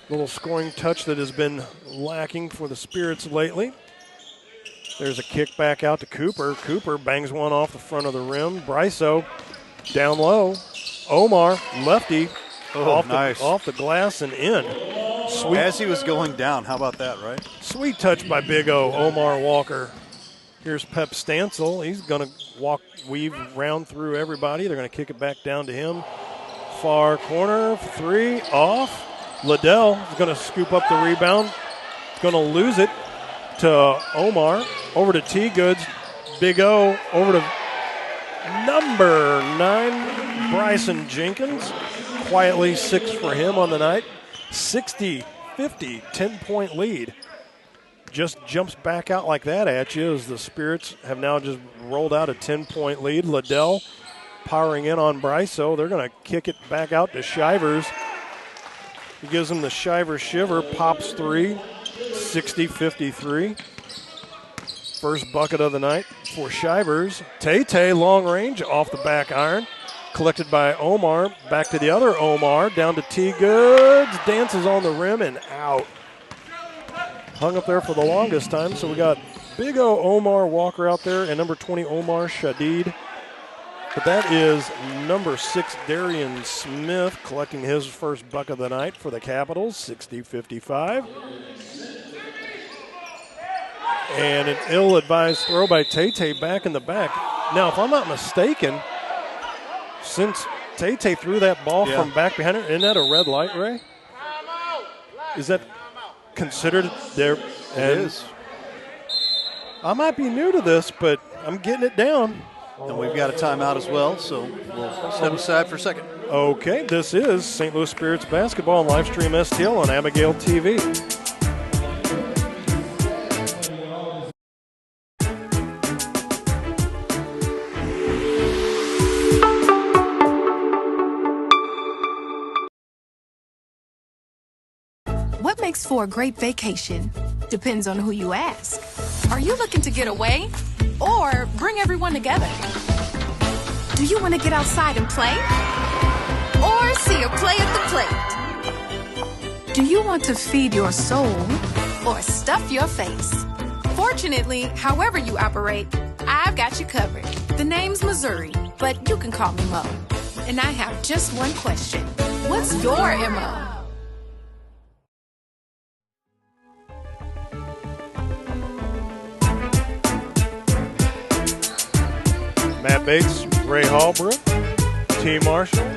Little scoring touch that has been lacking for the Spirits lately. There's a kick back out to Cooper. Cooper bangs one off the front of the rim. Bryso down low. Omar, lefty, off the glass and in. Sweet. As he was going down, how about that, right? Sweet touch by Big O, Omar Walker. Here's Pep Stancil. He's going to weave round through everybody. They're going to kick it back down to him. Far corner, 3, off. Liddell is going to scoop up the rebound. Going to lose it to Omar. Over to T. Goods. Big O over to number 9, Bryson Jenkins. Quietly 6 for him on the night. 60-50, 10-point lead. Just jumps back out like that at you as the Spirits have now just rolled out a 10-point lead. Liddell powering in on Bryso. They're going to kick it back out to Shivers. He gives him the Shivers shiver, pops 3, 60-53. First bucket of the night for Shivers. Tay long range off the back iron. Collected by Omar. Back to the other Omar. Down to T. Goods. Dances on the rim and out. Hung up there for the longest time. So we got Big O Omar Walker out there and number 20 Omar Shadid. But that is number 6 Darian Smith collecting his first bucket of the night for the Capitals. 60-55. And an ill-advised throw by Tay back in the back. Now, if I'm not mistaken, since Tay threw that ball from back behind her, isn't that a red light, Ray? Is that considered there? It is. I might be new to this, but I'm getting it down. And we've got a timeout as well, so we'll step aside for a second. Okay, this is St. Louis Spirits basketball on Livestream STL on Abigail TV. What makes for a great vacation? Depends on who you ask. Are you looking to get away or bring everyone together? Do you want to get outside and play? Or see a play at the plate? Do you want to feed your soul or stuff your face? Fortunately, however you operate, I've got you covered. The name's Missouri, but you can call me Mo. And I have just one question. What's your MO? Matt Bates, Ray Hallbrook, T. Marshall.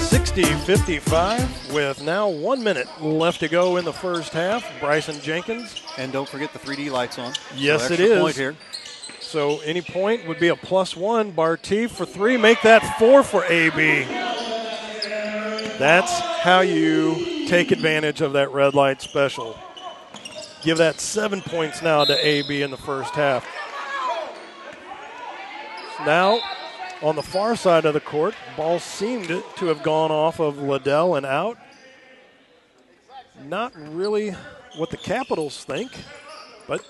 60-55 with now 1 minute left to go in the first half. Bryson Jenkins. And don't forget the 3D lights on. Yes, so it is. Point here. So any point would be a +1. Barty for 3. Make that 4 for AB. That's how you take advantage of that red light special. Give that 7 points now to AB in the first half. Now, on the far side of the court, ball seemed to have gone off of Liddell and out. Not really what the Capitals think, but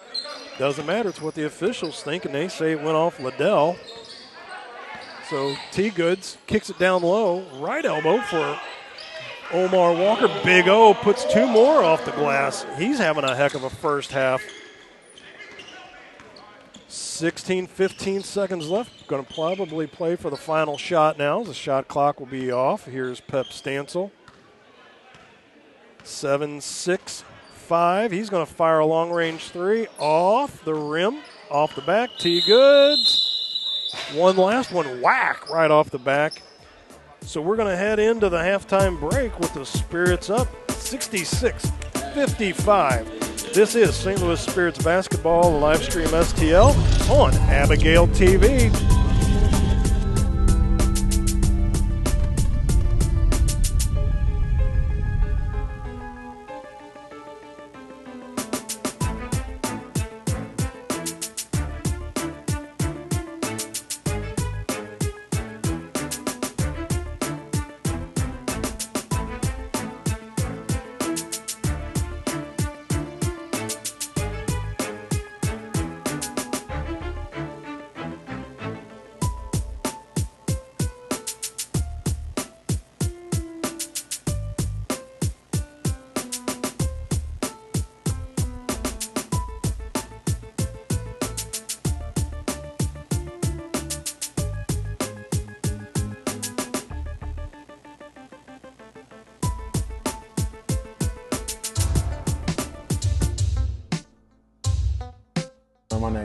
doesn't matter. It's what the officials think, and they say it went off Liddell. So T. Goods kicks it down low, right elbow for Omar Walker. Big O puts 2 more off the glass. He's having a heck of a first half. 15 seconds left. Going to probably play for the final shot now. The shot clock will be off. Here's Pep Stancil. 7-6-5. He's going to fire a long-range 3 off the rim, off the back. T. Goods. One last one. Whack right off the back. So we're going to head into the halftime break with the Spirits up 66-55. This is St. Louis Spirits basketball, Livestream STL on Abigail TV.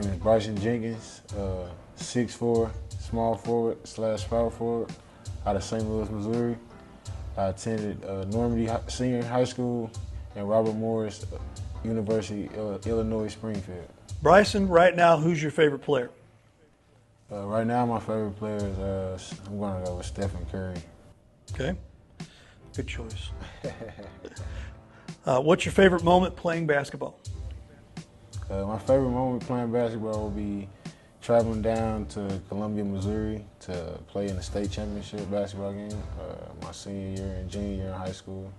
name is Bryson Jenkins, 6'4", small forward / power forward, out of St. Louis, Missouri. I attended Normandy Senior High School and Robert Morris University, Illinois, Springfield. Bryson, right now, who's your favorite player? Right now, my favorite player is, I'm going to go with Stephen Curry. Okay, good choice. What's your favorite moment playing basketball? My favorite moment playing basketball will be traveling down to Columbia, Missouri to play in the state championship basketball game my senior year and junior year in high school.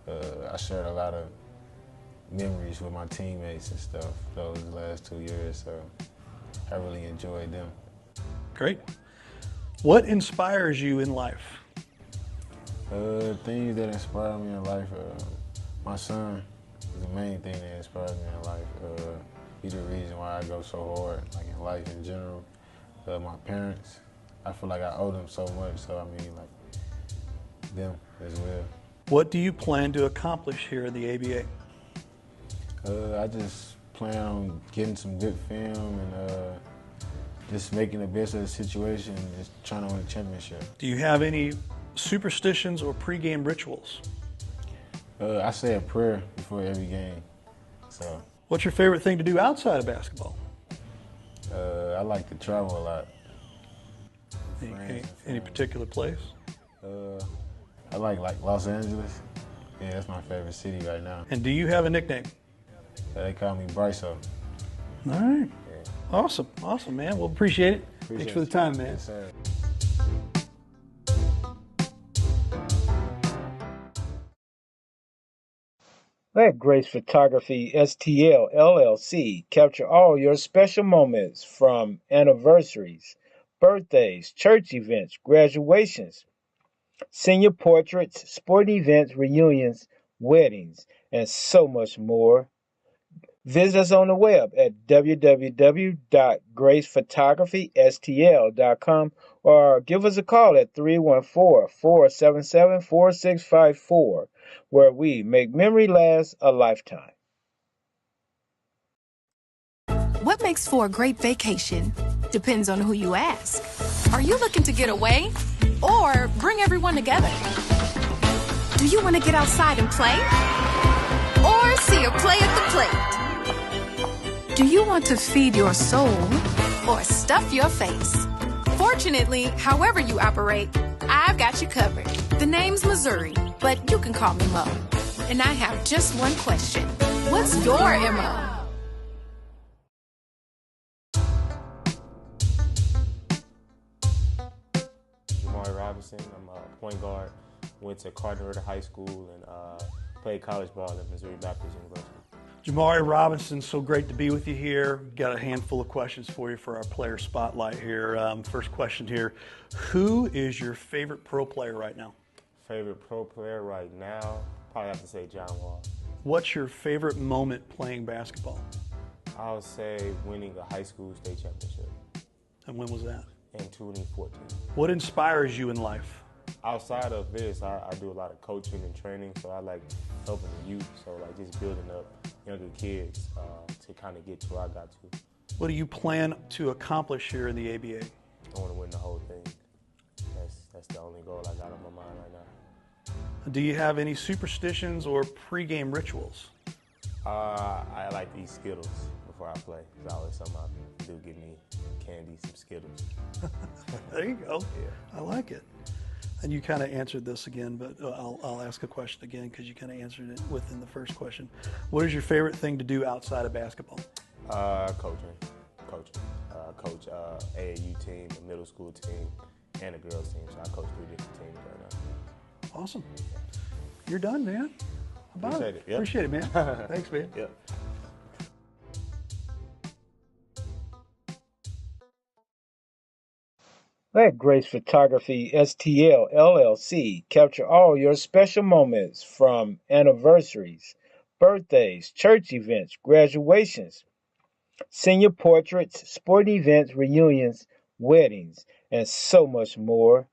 I shared a lot of memories with my teammates and stuff those last 2 years, so I really enjoyed them. Great. What inspires you in life? Things that inspire me in life, my son is the main thing that inspires me in life. He's the reason why I go so hard, like in life in general. My parents, I feel like I owe them so much, so I mean, like, them as well. What do you plan to accomplish here at the ABA? I just plan on getting some good film and just making the best of the situation and just trying to win a championship. Do you have any superstitions or pregame rituals? I say a prayer before every game. So. What's your favorite thing to do outside of basketball? I like to travel a lot. Any particular place? I like Los Angeles. Yeah, that's my favorite city right now. And do you have a nickname? They call me Bryso. All right. Yeah. Awesome, man. Well, appreciate it. Thanks for the time, man. Yes, sir. Let Grace Photography STL LLC capture all your special moments from anniversaries, birthdays, church events, graduations, senior portraits, sporting events, reunions, weddings, and so much more. Visit us on the web at www.gracephotographystl.com or give us a call at 314-477-4654, where we make memory last a lifetime. What makes for a great vacation depends on who you ask. Are you looking to get away or bring everyone together? Do you want to get outside and play or see a play at the plate? Do you want to feed your soul or stuff your face? Fortunately, however you operate, I've got you covered. The name's Missouri, but you can call me Mo. And I have just one question. What's your MO? Jamari Robinson. I'm a point guard. Went to Cardinal Ritter High School and played college ball at Missouri Baptist University. Jamari Robinson, so great to be with you here. Got a handful of questions for you for our player spotlight here. First question here, who is your favorite pro player right now? Favorite pro player right now? Probably have to say John Wall. What's your favorite moment playing basketball? I would say winning a high school state championship. And when was that? In 2014. What inspires you in life? Outside of this, I do a lot of coaching and training, so I like helping the youth, so like just building up younger kids to kind of get to where I got to. What do you plan to accomplish here in the ABA? I want to win the whole thing. That's the only goal I got on my mind right now. Do you have any superstitions or pregame rituals? I like to eat Skittles before I play. It's always something I do, give me candy, some Skittles. There you go. Yeah. I like it. And you kind of answered this again, but I'll ask a question again because you kind of answered it within the first question. What is your favorite thing to do outside of basketball? Coaching. Coach AAU team, a middle school team, and a girls team. So I coach 3 different teams right now. Awesome. You're done, man. How about it? Yep. Appreciate it, man. Thanks, man. Yep. Let Grace Photography STL LLC capture all your special moments from anniversaries, birthdays, church events, graduations, senior portraits, sporting events, reunions, weddings, and so much more.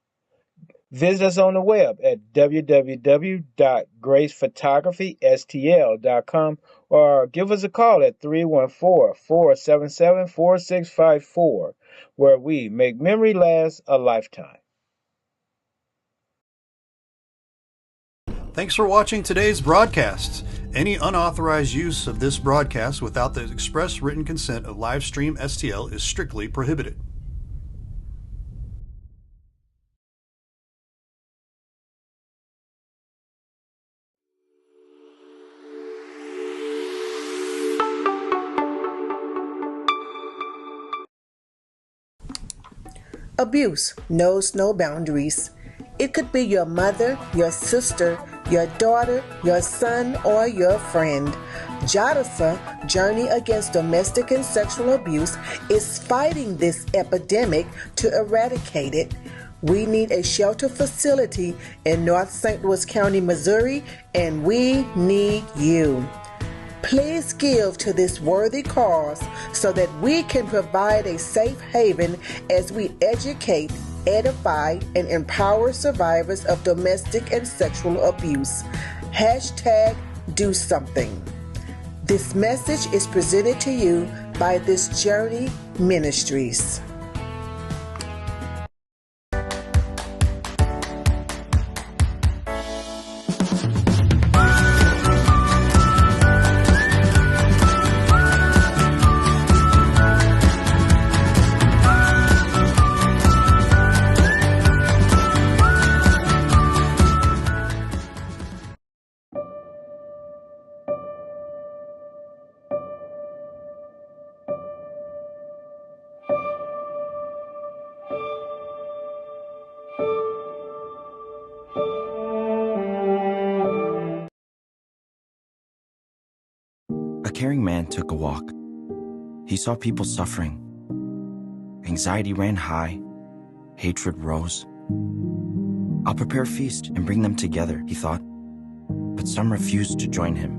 Visit us on the web at www.gracephotography.stl.com or give us a call at 314-477-4654, where we make memory last a lifetime. Thanks for watching today's broadcast. Any unauthorized use of this broadcast without the express written consent of Livestream STL is strictly prohibited. Abuse knows no boundaries. It could be your mother, your sister, your daughter, your son, or your friend. JADASA, Journey Against Domestic and Sexual Abuse, is fighting this epidemic to eradicate it. We need a shelter facility in North St. Louis County, Missouri, and we need you. Please give to this worthy cause so that we can provide a safe haven as we educate, edify, and empower survivors of domestic and sexual abuse. Hashtag do something. This message is presented to you by This Journey Ministries. A caring man took a walk. He saw people suffering. Anxiety ran high. Hatred rose. I'll prepare a feast and bring them together, he thought. But some refused to join him.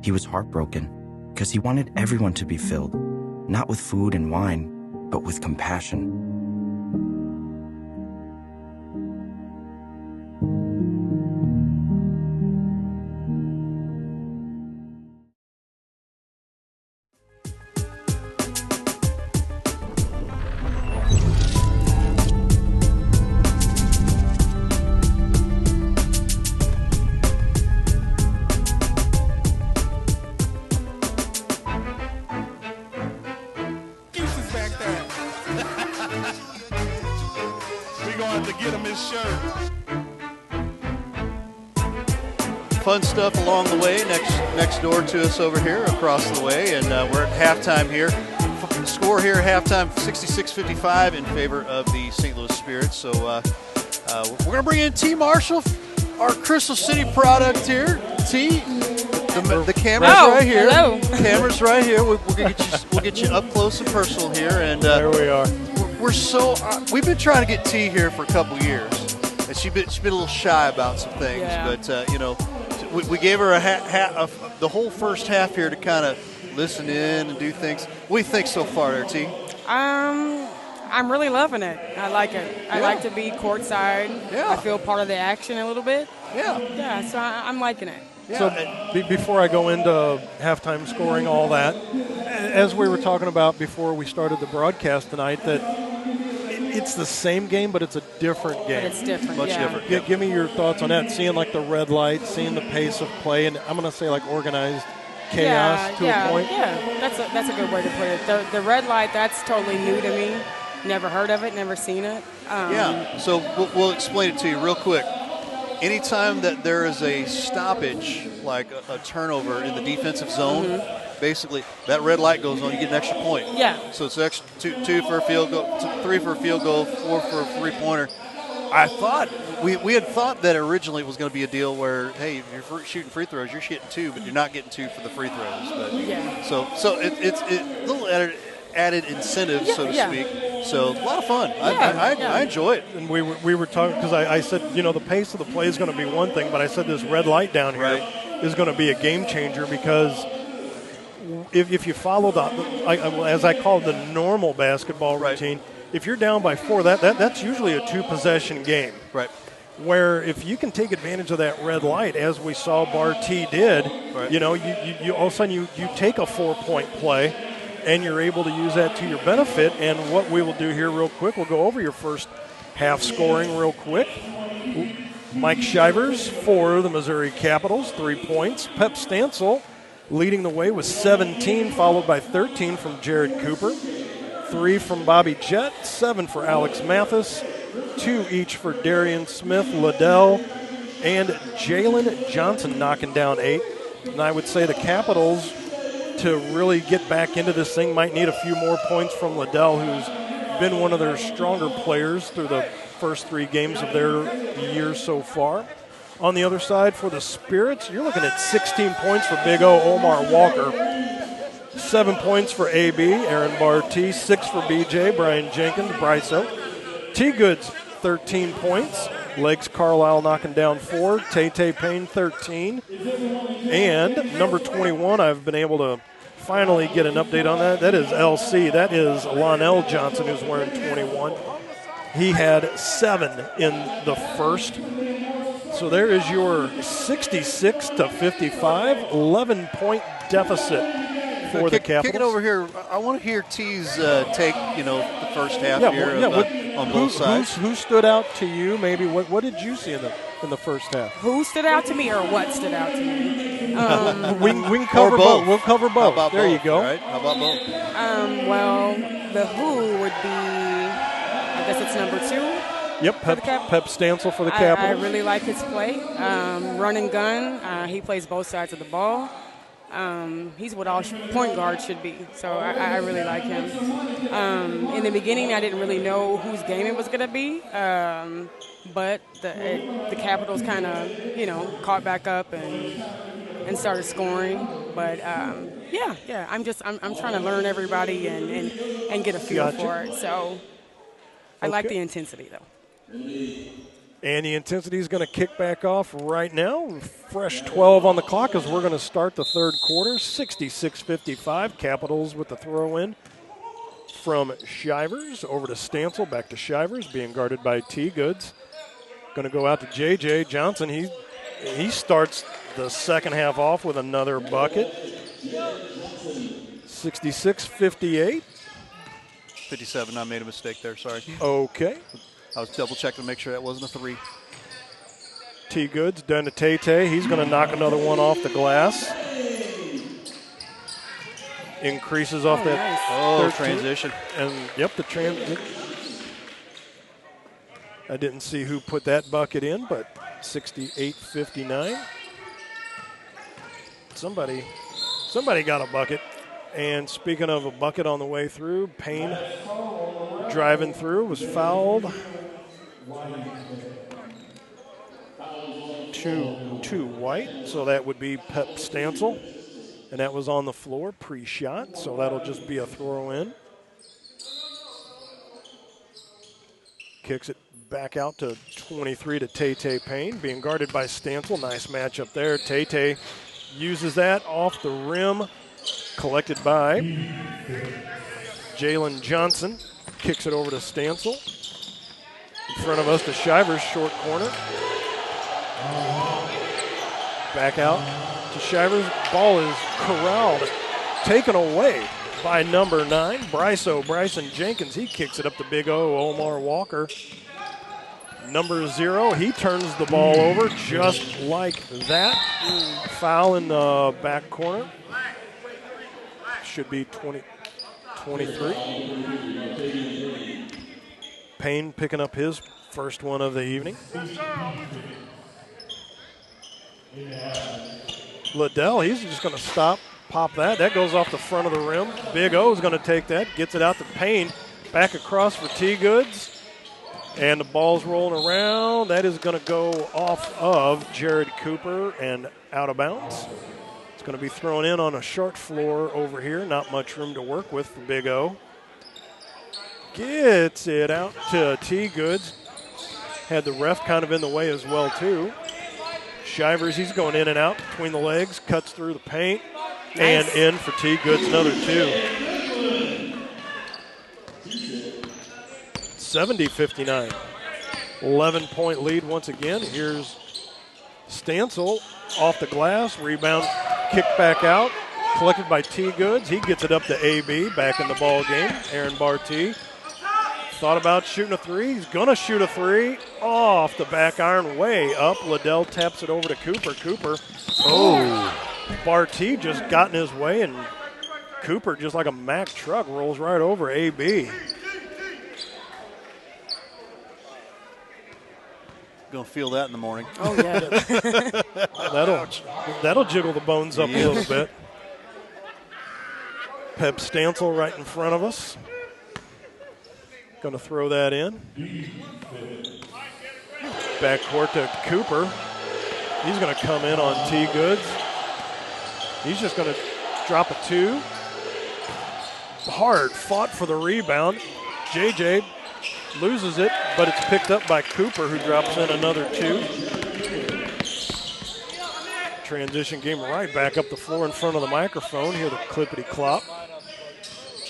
He was heartbroken because he wanted everyone to be filled, not with food and wine, but with compassion. Fun stuff along the way, next door to us over here, across the way, and we're at halftime here. The score here at halftime, 66-55 in favor of the St. Louis Spirits. So we're going to bring in T. Marshall, our Crystal City product here. T, the camera's right here. Hello. Camera's right here. We'll get you up close and personal here, and there we are. We've been trying to get T here for a couple years, and she's been a little shy about some things, but you know. We gave her the whole first half here to kind of listen in and do things. What do you think so far there, T? I'm really loving it. I like it. I like to be courtside. Yeah. I feel part of the action a little bit. Yeah. Yeah, so I'm liking it. Yeah. So before I go into halftime scoring, all that, as we were talking about before we started the broadcast tonight, that it's the same game, but it's a different game. But it's different, Much different. Yeah. Give me your thoughts on that. Seeing like the red light, seeing the pace of play, and I'm going to say like organized chaos to a point. Yeah, that's a good way to put it. The red light, that's totally new to me. Never heard of it, never seen it. So we'll explain it to you real quick. Anytime that there is a stoppage, like a turnover in the defensive zone, basically that red light goes on, you get an extra point. Yeah. So it's extra two for a field goal, 3 for a field goal, 4 for a three-pointer. I thought we had thought that originally it was going to be a deal where, hey, if you're shooting free throws, you're hitting 2, but you're not getting 2 for the free throws. But so it's a little added incentive, so to speak. So a lot of fun. I enjoy it. And we were talking because I said, the pace of the play is going to be one thing, but I said this red light down here is going to be a game changer because if you follow as I call it, the normal basketball routine, if you're down by 4, that's usually a 2-possession game. Right. Where if you can take advantage of that red light, as we saw Barty did, right. you all of a sudden you take a 4-point play, and you're able to use that to your benefit. And what we will do here real quick, we'll go over your first half scoring real quick. Mike Shivers for the Missouri Capitals, 3 points. Pep Stancil leading the way with 17, followed by 13 from Jared Cooper. 3 from Bobby Jett, 7 for Alex Mathis, 2 each for Darian Smith, Liddell, and Jalen Johnson knocking down 8. And I would say the Capitals, to really get back into this thing, might need a few more points from Liddell, who's been one of their stronger players through the first 3 games of their year so far. On the other side, for the Spirits, you're looking at 16 points for Big O, Omar Walker. 7 points for AB, Aaron Barty. 6 for BJ, Brian Jenkins, Bryso. T-Goods, 13 points. Legs Carlisle knocking down 4. Tay Payne, 13. And number 21, I've been able to finally get an update on that. That is LC. That is Lonell Johnson, who's wearing 21. He had 7 in the first. So there is your 66-55, 11-point deficit for the Capitals. Kick it over here. I want to hear T's take, the first half on both sides. Who stood out to you? Maybe what did you see in the first half? Who stood out to me, or what stood out to me? We can cover both. We'll cover both. There both? You go. All right. How about both? Well, the who would be, I guess it's number 2. Yep, Pep Stancil for the Capitals. I really like his play. Run and gun. He plays both sides of the ball. He's what all point guards should be. So I really like him. In the beginning, I didn't really know whose game it was going to be. But the Capitals kind of, caught back up and started scoring. But yeah. I'm trying to learn everybody and get a feel for it. So I like the intensity, though. And the intensity is going to kick back off right now. Fresh 12 on the clock as we're going to start the third quarter. 66-55. Capitals with the throw in from Shivers over to Stancil. Back to Shivers, being guarded by T-Goods. Going to go out to J.J. Johnson. He starts the second half off with another bucket. 66-58. 57. I made a mistake there. Sorry. Okay. I was double checking to make sure that wasn't a 3. T-Goods done to Tay. He's going to knock another one off the glass. Increases off that. Nice. Oh, transition. And the transition. I didn't see who put that bucket in, but 68-59. Somebody got a bucket. And speaking of a bucket on the way through, Payne driving through was fouled. To White, so that would be Pep Stancil. And that was on the floor pre-shot, so that'll just be a throw in. Kicks it back out to 23 to Tay Payne, being guarded by Stancil. Nice matchup there. Tay uses that off the rim, collected by Jalen Johnson. Kicks it over to Stancil. In front of us to Shivers, short corner. Back out to Shivers. Ball is corralled, taken away by number 9, Bryson Jenkins. He kicks it up to Big O, Omar Walker. Number 0, he turns the ball over just like that. Foul in the back corner. Should be 23. Payne picking up his first one of the evening. Liddell, he's just going to pop that. That goes off the front of the rim. Big O is going to take that, gets it out to Payne. Back across for T-Goods. And the ball's rolling around. That is going to go off of Jared Cooper and out of bounds. It's going to be thrown in on a short floor over here. Not much room to work with for Big O. Gets it out to T-Goods. Had the ref kind of in the way as well, too. Shivers, he's going in and out between the legs, cuts through the paint, and in for T-Goods, another 2. 70-59. 11-point lead once again. Here's Stancil off the glass. Rebound, kicked back out. Collected by T. Goods. He gets it up to A.B. back in the ball game. Aaron Barty thought about shooting a three. He's going to shoot a three. Off the back iron, way up. Liddell taps it over to Cooper. Cooper. Barty just got in his way, and Cooper, just like a Mack truck, rolls right over A.B. Gonna feel that in the morning. Oh, yeah. that'll jiggle the bones up a little bit. Pep Stancil right in front of us. Going to throw that in. Backcourt to Cooper. He's going to come in on T. Goods. He's just going to drop a two. Hard fought for the rebound. JJ loses it, but it's picked up by Cooper, who drops in another two. Transition game right back up the floor in front of the microphone. Hear the clippity-clop.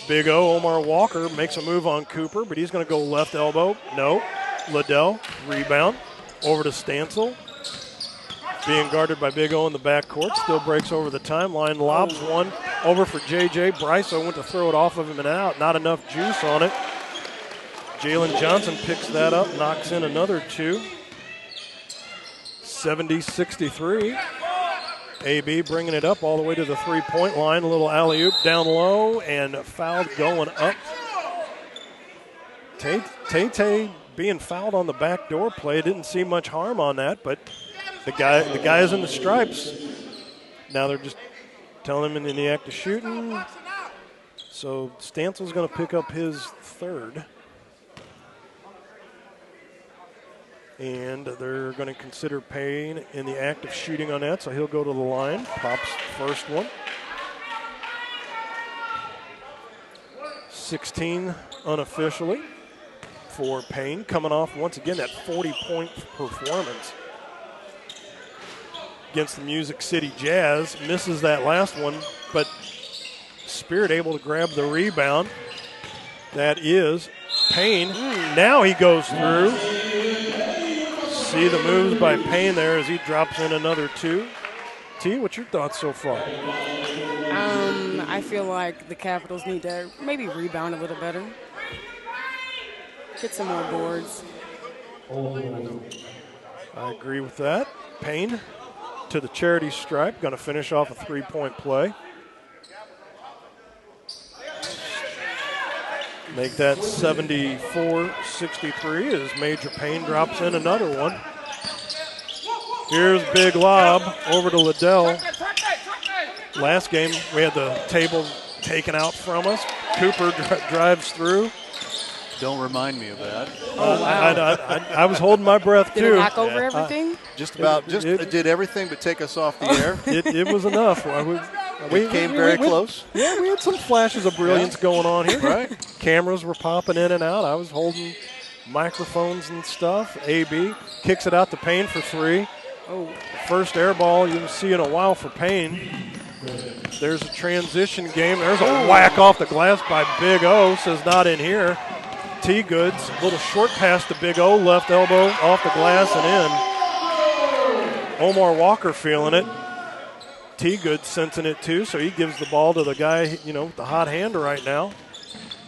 Big O, Omar Walker, makes a move on Cooper, but he's going to go left elbow. No. Liddell, rebound. Over to Stancil. Being guarded by Big O in the backcourt. Still breaks over the timeline. Lobs one over for JJ. Bryso went to throw it off of him and out. Not enough juice on it. Jalen Johnson picks that up, knocks in another two. 70-63. AB bringing it up all the way to the three-point line. A little alley-oop down low and fouled going up. Tay being fouled on the backdoor play. Didn't see much harm on that, but the guy is in the stripes. Now they're just telling him in the act of shooting. So Stancil's going to pick up his third. And they're going to consider Payne in the act of shooting on that, so he'll go to the line. Pops first one. 16 unofficially for Payne, coming off once again that 40-point performance against the Music City Jazz. Misses that last one, but Spirit able to grab the rebound. That is Payne. Now he goes through. See the moves by Payne there as he drops in another two. T, what's your thoughts so far? I feel like the Capitals need to maybe rebound a little better. Get some more boards. I agree with that. Payne to the charity stripe. Going to finish off a three-point play. Make that 74-63 as Major Payne drops in another one. Here's big lob over to Liddell. Last game, we had the table taken out from us. Cooper drives through. Don't remind me of that. I was holding my breath, too. Did it knock over everything? It did everything but take us off the air. It was enough. We came very close. Yeah, we had some flashes of brilliance going on here. Right. Cameras were popping in and out. I was holding microphones and stuff. AB kicks it out to Payne for three. First air ball you'll see in a while for Payne. There's a transition game. There's a whack off the glass by Big O. Says not in here. T. Goods, little short pass to Big O. Left elbow off the glass and in. Omar Walker feeling it. T. Goods sensing it too, so he gives the ball to the guy, with the hot hand right now.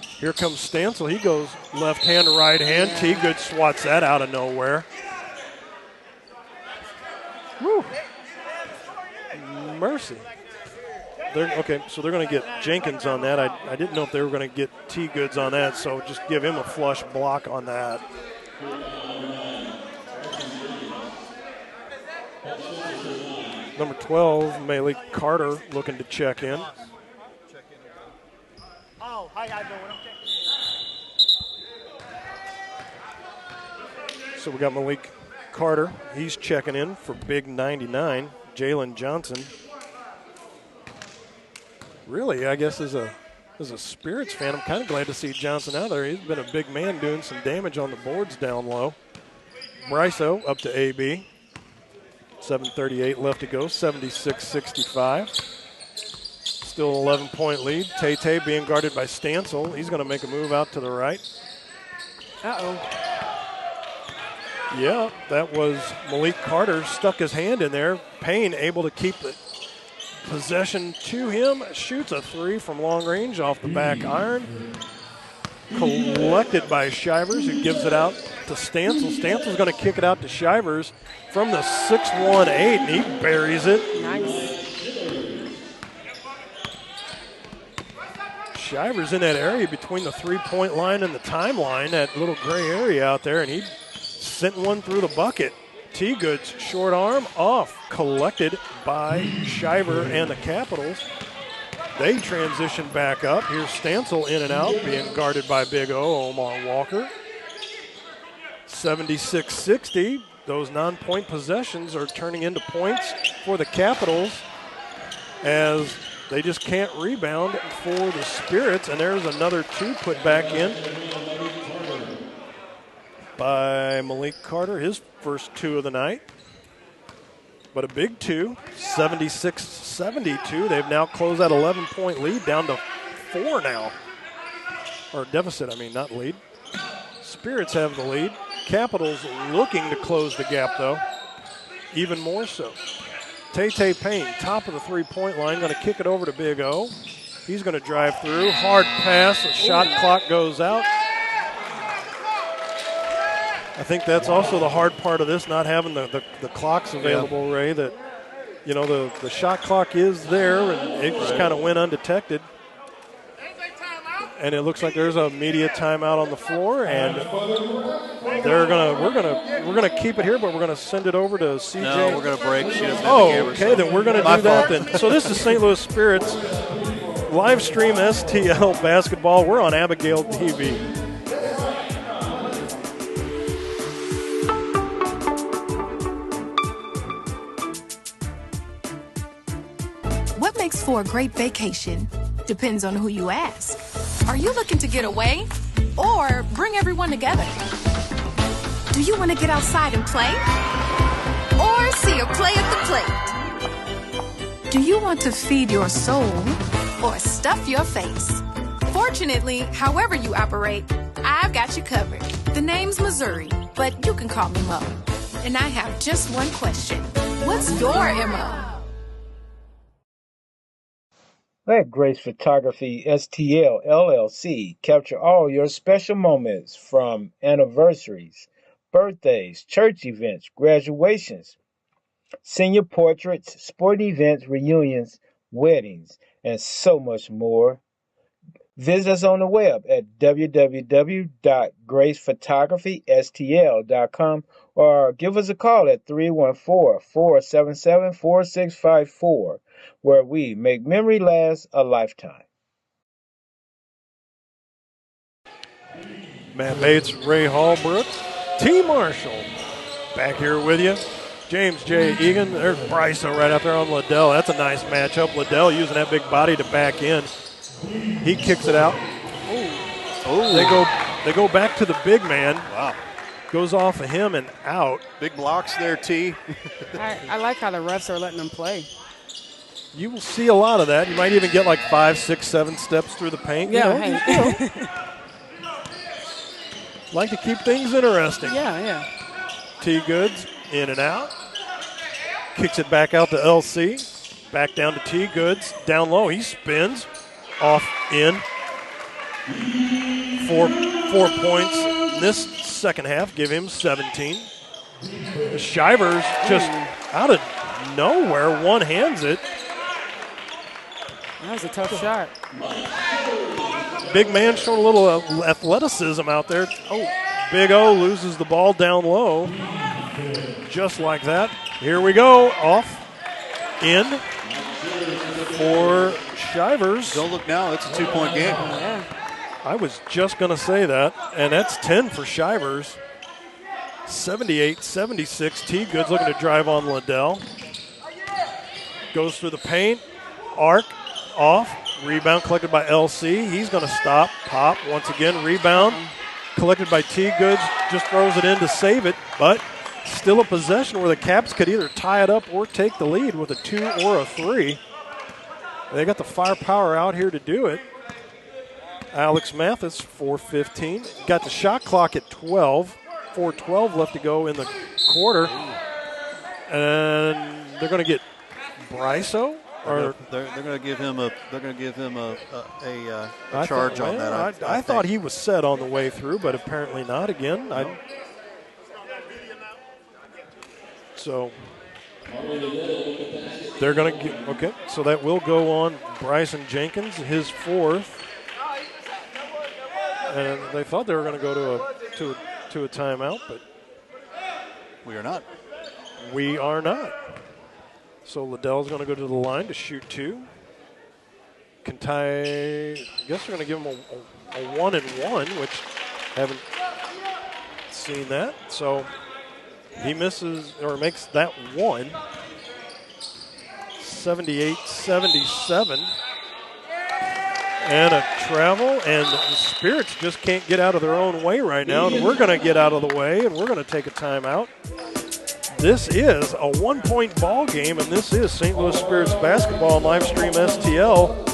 Here comes Stancil. He goes left hand to right hand. T. Goods swats that out of nowhere. Woo. Mercy. So they're going to get Jenkins on that. I didn't know if they were going to get T. Goods on that, so just give him a flush block on that. Number 12, Malik Carter, looking to check in. Oh, how y'all doing? So we got Malik Carter. He's checking in for Big 99. Jalen Johnson. Really, I guess as a Spirits fan, I'm kind of glad to see Johnson out there. He's been a big man doing some damage on the boards down low. Bryso up to AB. 7:38 left to go, 76-65. Still an 11-point lead. Tay being guarded by Stancil. He's going to make a move out to the right. Uh-oh. Yeah, that was Malik Carter, stuck his hand in there. Payne able to keep the possession to him. Shoots a three from long range off the back iron. Collected by Shivers, who gives it out to Stancil. Stancil's going to kick it out to Shivers from the 6'1", 8", and he buries it. Nice. Shivers in that area between the three-point line and the timeline, that little gray area out there, and he sent one through the bucket. T-Goods short arm off, collected by Shiver and the Capitals. They transition back up. Here's Stancil in and out, being guarded by Big O, Omar Walker. 76-60. Those non-point possessions are turning into points for the Capitals as they just can't rebound for the Spirits. And there's another two put back in by Malik Carter, his first two of the night. But a big two, 76-72. They've now closed that 11-point lead down to 4 now. Or deficit, I mean, not lead. Spirits have the lead. Capitals looking to close the gap, though, even more so. Tay Payne, top of the three-point line, going to kick it over to Big O. He's going to drive through. Hard pass. The shot clock goes out. I think that's also the hard part of this, not having the clocks available, Ray, that, you know, the shot clock is there, and it just kind of went undetected. And it looks like there's a media timeout on the floor, and we're gonna keep it here, but we're gonna send it over to CJ. No, we're gonna break. She doesn't have oh, the camera, okay, so. then we're gonna do that then. So this is St. Louis Spirits live stream STL basketball. We're on Abigail TV. What makes for a great vacation depends on who you ask. Are you looking to get away or bring everyone together? Do you want to get outside and play or see a play at the plate? Do you want to feed your soul or stuff your face? Fortunately, however you operate, I've got you covered. The name's Missouri, but you can call me Mo. And I have just one question. What's your MO? Let Grace Photography STL LLC capture all your special moments from anniversaries, birthdays, church events, graduations, senior portraits, sporting events, reunions, weddings, and so much more. Visit us on the web at www.gracephotographystl.com or give us a call at 314-477-4654, where we make memory last a lifetime. Matt Bates, Ray Hallbrook, T. Marshall back here with you. James J. Egan, there's Bryce right out there on Liddell. That's a nice matchup. Liddell using that big body to back in. He kicks it out. They go back to the big man. Wow. Goes off of him and out. Big blocks there, T. I like how the refs are letting them play. You will see a lot of that. You might even get like 5, 6, 7 steps through the paint. Yeah, Like to keep things interesting. Yeah. T-Goods in and out. Kicks it back out to LC. Back down to T-Goods. Down low, he spins. Off in. 4 points in this second half. Give him 17. Shivers just out of nowhere one-hands it. That was a tough shot. Big man showing a little athleticism out there. Big O loses the ball down low. Just like that. Here we go. Off. In. For Shivers. Don't look now. It's a 2-point game. Yeah. I was just going to say that. And that's 10 for Shivers. 78-76. T-Goods looking to drive on Liddell. Goes through the paint. Arc. Off. Rebound collected by LC. He's going to stop. Pop once again. Rebound collected by T-Goods. Just throws it in to save it. But still a possession where the Caps could either tie it up or take the lead with a 2 or a 3. They got the firepower out here to do it. Alex Mathis, 4:15. Got the shot clock at 12. 4:12 left to go in the quarter. And they're going to get Bryso. Or they're going to give him a charge on that. I thought he was set on the way through, but apparently not again. So they're going to get, okay, so that will go on Bryson Jenkins, his fourth. And they thought they were going to go to a timeout, but we are not. We are not. So Liddell's going to go to the line to shoot two. I guess we're going to give him a 1-and-1, which haven't seen that. So he misses or makes that one. 78-77. And a travel, and the Spirits just can't get out of their own way right now. And we're going to get out of the way, and we're going to take a timeout. This is a one-point ball game, and this is St. Louis Spirits basketball on Livestream STL.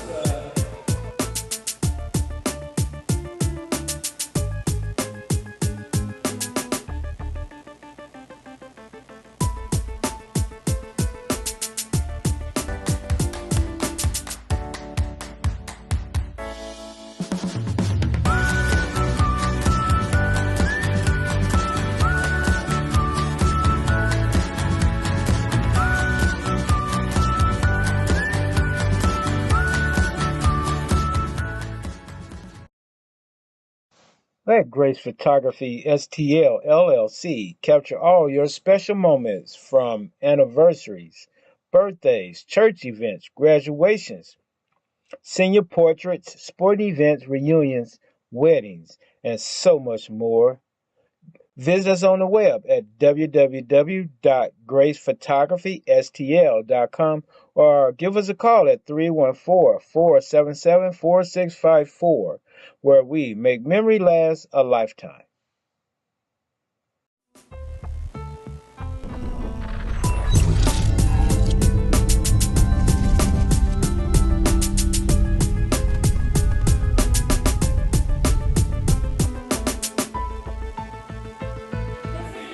Let Grace Photography STL LLC capture all your special moments from anniversaries, birthdays, church events, graduations, senior portraits, sporting events, reunions, weddings, and so much more. Visit us on the web at www.gracephotographystl.com or give us a call at 314-477-4654, where we make memory last a lifetime.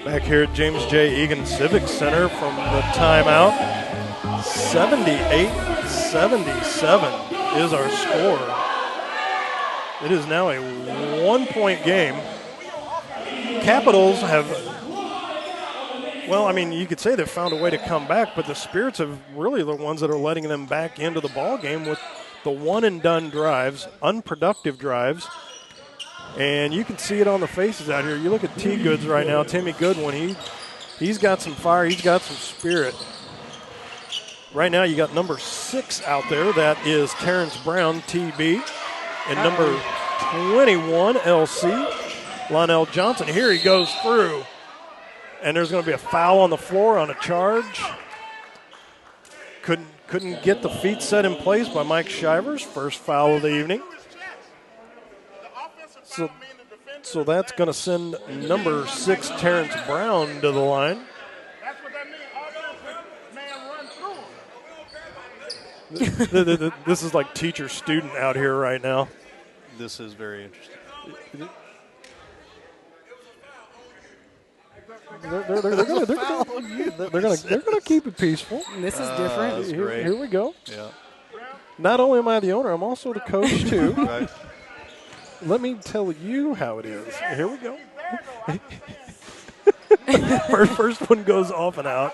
Back here at James J. Egan Civic Center from the timeout. 78-77 is our score. It is now a one-point game. Capitals have, well, I mean, you could say they've found a way to come back, but the Spirits have really the ones that are letting them back into the ball game with the one-and-done drives, unproductive drives. And you can see it on the faces out here. You look at T. Goods right now, Timmy Goodwin, he's got some fire, he's got some spirit. Right now you got number 6 out there, that is Terrence Brown, TB. And number 21, LC, Lionel Johnson. Here he goes through. And there's going to be a foul on the floor on a charge. Couldn't get the feet set in place by Mike Shivers. First foul of the evening. So that's going to send number 6, Terrence Brown, to the line. This is like teacher-student out here right now. This is very interesting. They're going to keep it peaceful. This is different. Here we go. Yeah. Not only am I the owner, I'm also the coach too. Right. Let me tell you how it is. Here we go. First one goes off and out.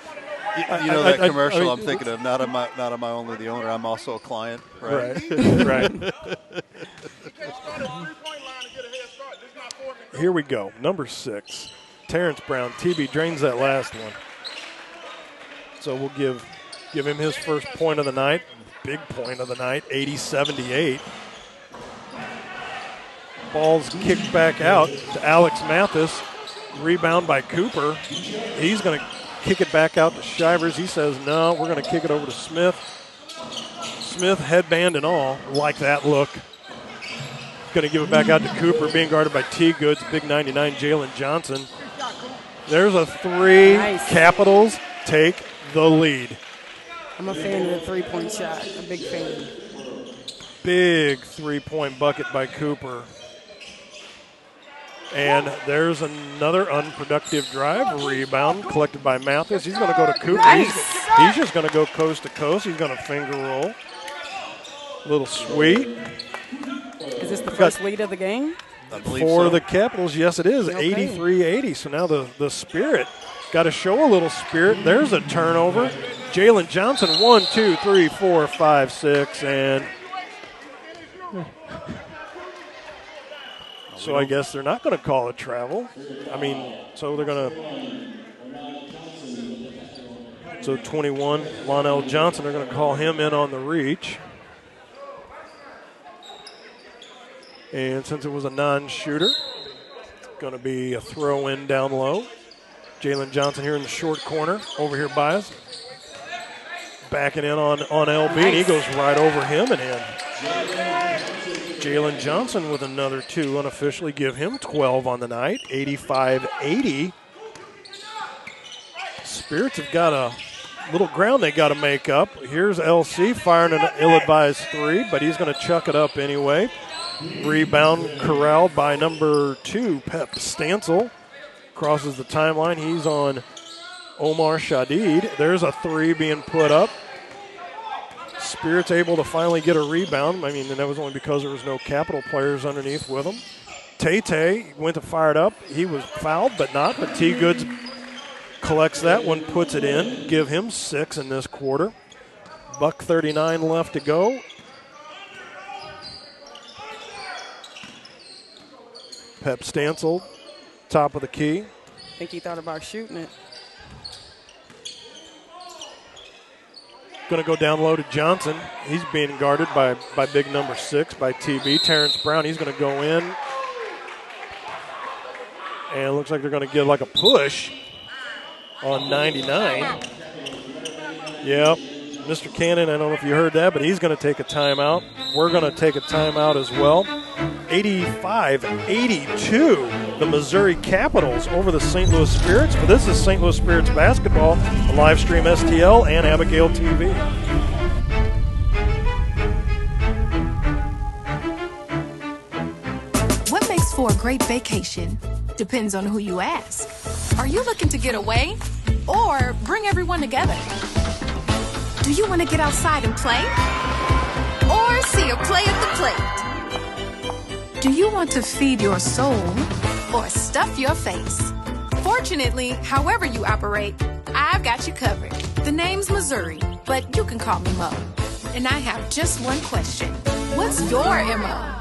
You know that commercial I'm thinking of. Not am I only the owner. I'm also a client. Right. Right. Here we go. Number 6, Terrence Brown. TB drains that last one. So we'll give him his first point of the night. Big point of the night. 80-78. Ball's kicked back out to Alex Mathis. Rebound by Cooper. He's going to kick it back out to Shivers. He says, no, we're going to kick it over to Smith. Smith, headband and all, like that look. Going to give it back out to Cooper, being guarded by T. Goods, big 99, Jalen Johnson. There's a 3. Nice. Capitals take the lead. I'm a fan of the three-point shot. A big fan. big three-point bucket by Cooper. And there's another unproductive drive. Rebound collected by Mathis. He's going to go to Cooper. Nice. He's just going to go coast to coast. He's going to finger roll. Little sweet. Is this the first lead of the game? For the Capitals, yes, it is. Okay. 83-80. So now the Spirit got to show a little spirit. There's a turnover. Jalen Johnson, 1, 2, 3, 4, 5, 6, and so I guess they're not going to call it travel. So they're going to. So 21, Lonell Johnson, they're going to call him in on the reach. And since it was a non-shooter, it's going to be a throw-in down low. Jalen Johnson here in the short corner, over here by us. Backing in on LB, and he goes right over him and in. Jalen Johnson with another 2 unofficially, give him 12 on the night, 85-80. Spirits have got a little ground they got to make up. Here's LC firing an ill-advised 3, but he's going to chuck it up anyway. Rebound corralled by number 2, Pep Stancil. Crosses the timeline. He's on Omar Shadid. There's a 3 being put up. Spirits able to finally get a rebound. And that was only because there was no Capital players underneath with him. Tay went to fire it up. He was fouled, but not. But T-Goods collects that one, puts it in. Give him 6 in this quarter. $1:39 left to go. Pep Stancil, top of the key. I think he thought about shooting it. Going to go down low to Johnson. He's being guarded by big number 6, by TB. Terrence Brown, he's going to go in. And it looks like they're going to get like a push on 99. Yep. Mr. Cannon, I don't know if you heard that, but he's going to take a timeout. We're going to take a timeout as well. 85-82, the Missouri Capitals over the St. Louis Spirits. But this is St. Louis Spirits basketball, a live stream STL and Abigail TV. What makes for a great vacation depends on who you ask. Are you looking to get away or bring everyone together? Do you want to get outside and play or see a play at the plate? Do you want to feed your soul or stuff your face? Fortunately, however you operate, I've got you covered. The name's Missouri, but you can call me Mo. And I have just one question. What's your MO?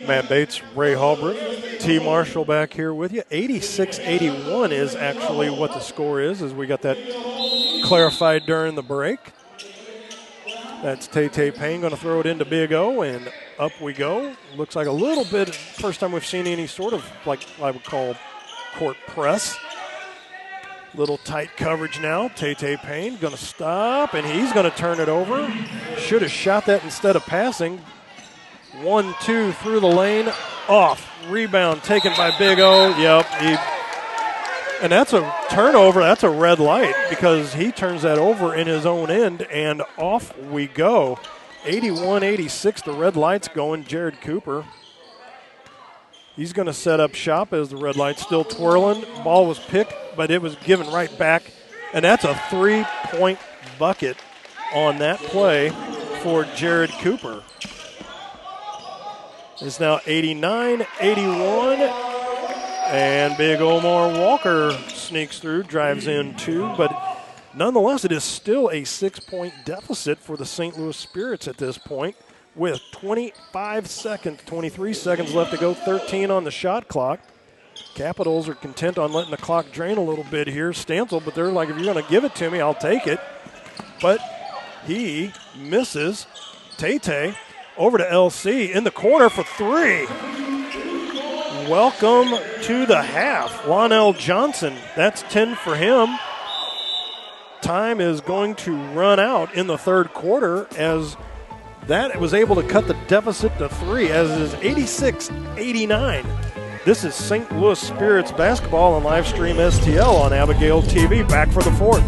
Matt Bates, Ray Hallbrook, T. Marshall back here with you. 86-81 is actually what the score is, as we got that clarified during the break. That's Tay Payne going to throw it into Big O, and up we go. Looks like a little bit, first time we've seen any sort of, like I would call, court press. Little tight coverage now. Tay Payne going to stop, and he's going to turn it over. Should have shot that instead of passing. 1-2 through the lane, off. Rebound taken by Big O. Yep. And that's a turnover. That's a red light because he turns that over in his own end, and off we go. 81-86, the red light's going. Jared Cooper. He's going to set up shop as the red light's still twirling. Ball was picked, but it was given right back. And that's a 3-point bucket on that play for Jared Cooper. It's now 89-81, and big Omar Walker sneaks through, drives in 2, but nonetheless, it is still a 6-point deficit for the St. Louis Spirits at this point with 23 seconds left to go, 13 on the shot clock. Capitals are content on letting the clock drain a little bit here. Stancil, but they're like, if you're going to give it to me, I'll take it. But he misses. Tay over to LC in the corner for 3. welcome to the half. Lonell Johnson, that's 10 for him. Time is going to run out in the third quarter as that was able to cut the deficit to 3, as is 86-89. This is St. Louis Spirits basketball on Livestream STL on Abigail TV. Back for the fourth.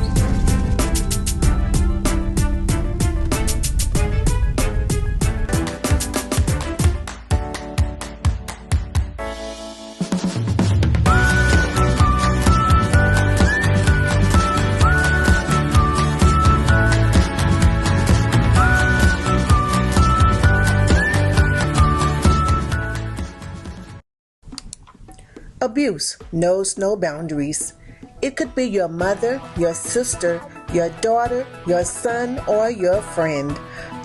Abuse knows no boundaries. It could be your mother, your sister, your daughter, your son, or your friend.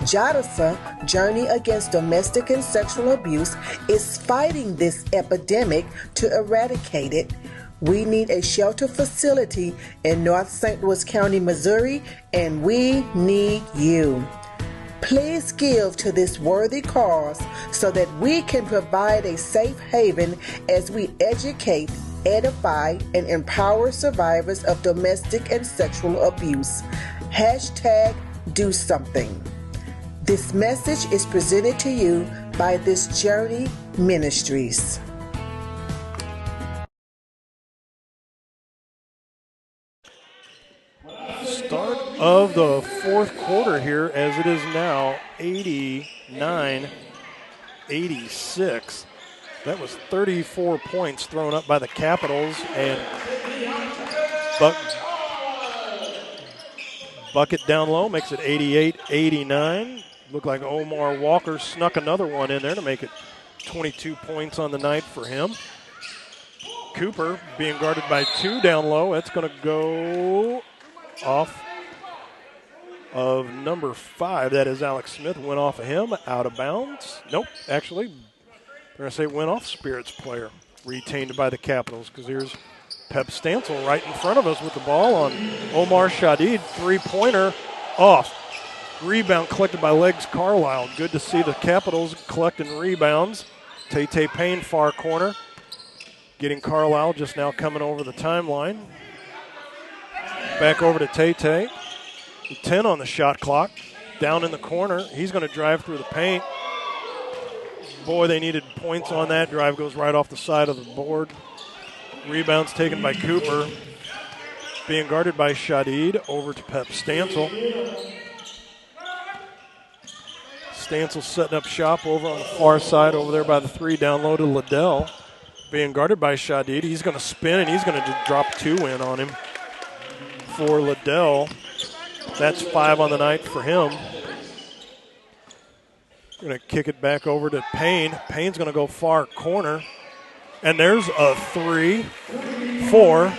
JADASA, Journey Against Domestic and Sexual Abuse, is fighting this epidemic to eradicate it. We need a shelter facility in North St. Louis County, Missouri, and we need you. Please give to this worthy cause so that we can provide a safe haven as we educate, edify, and empower survivors of domestic and sexual abuse. Hashtag do something. This message is presented to you by This Journey Ministries. Start of the fourth quarter here, as it is now 89-86. That was 34 points thrown up by the Capitals, and bucket down low makes it 88-89. Looked like Omar Walker snuck another one in there to make it 22 points on the night for him. Cooper being guarded by 2 down low. That's going to go off of number 5. That is Alex Smith. Went off of him, out of bounds. Nope, actually, they're going to say went off Spirits player. Retained by the Capitals, because here's Pep Stancil right in front of us with the ball on Omar Shadid. 3-pointer off. Rebound collected by Legs Carlisle. Good to see the Capitals collecting rebounds. Tay Payne, far corner. Getting Carlisle just now coming over the timeline. Back over to Tay. 10 on the shot clock. Down in the corner. He's going to drive through the paint. Boy, they needed points on that. Drive goes right off the side of the board. Rebounds taken by Cooper. Being guarded by Shadid. Over to Pep Stancil. Stancil setting up shop over on the far side over there by the 3, down low to Liddell. Being guarded by Shadid. He's going to spin, and he's going to drop 2 in on him. For Liddell, that's 5 on the night for him. Going to kick it back over to Payne. Payne's going to go far corner. And there's a 3 for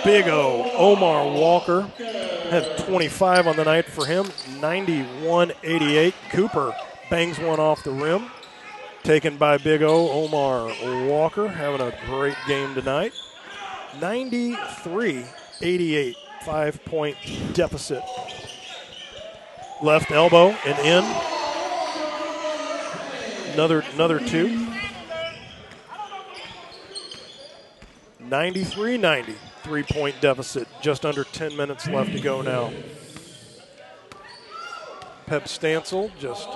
Big O. Omar Walker had 25 on the night for him, 91-88. Cooper bangs one off the rim. Taken by Big O. Omar Walker having a great game tonight. 93-88. 5-point deficit. Left elbow and in. Another 2. 93-90. 3-point deficit. Just under 10 minutes left to go now. Pep Stancil just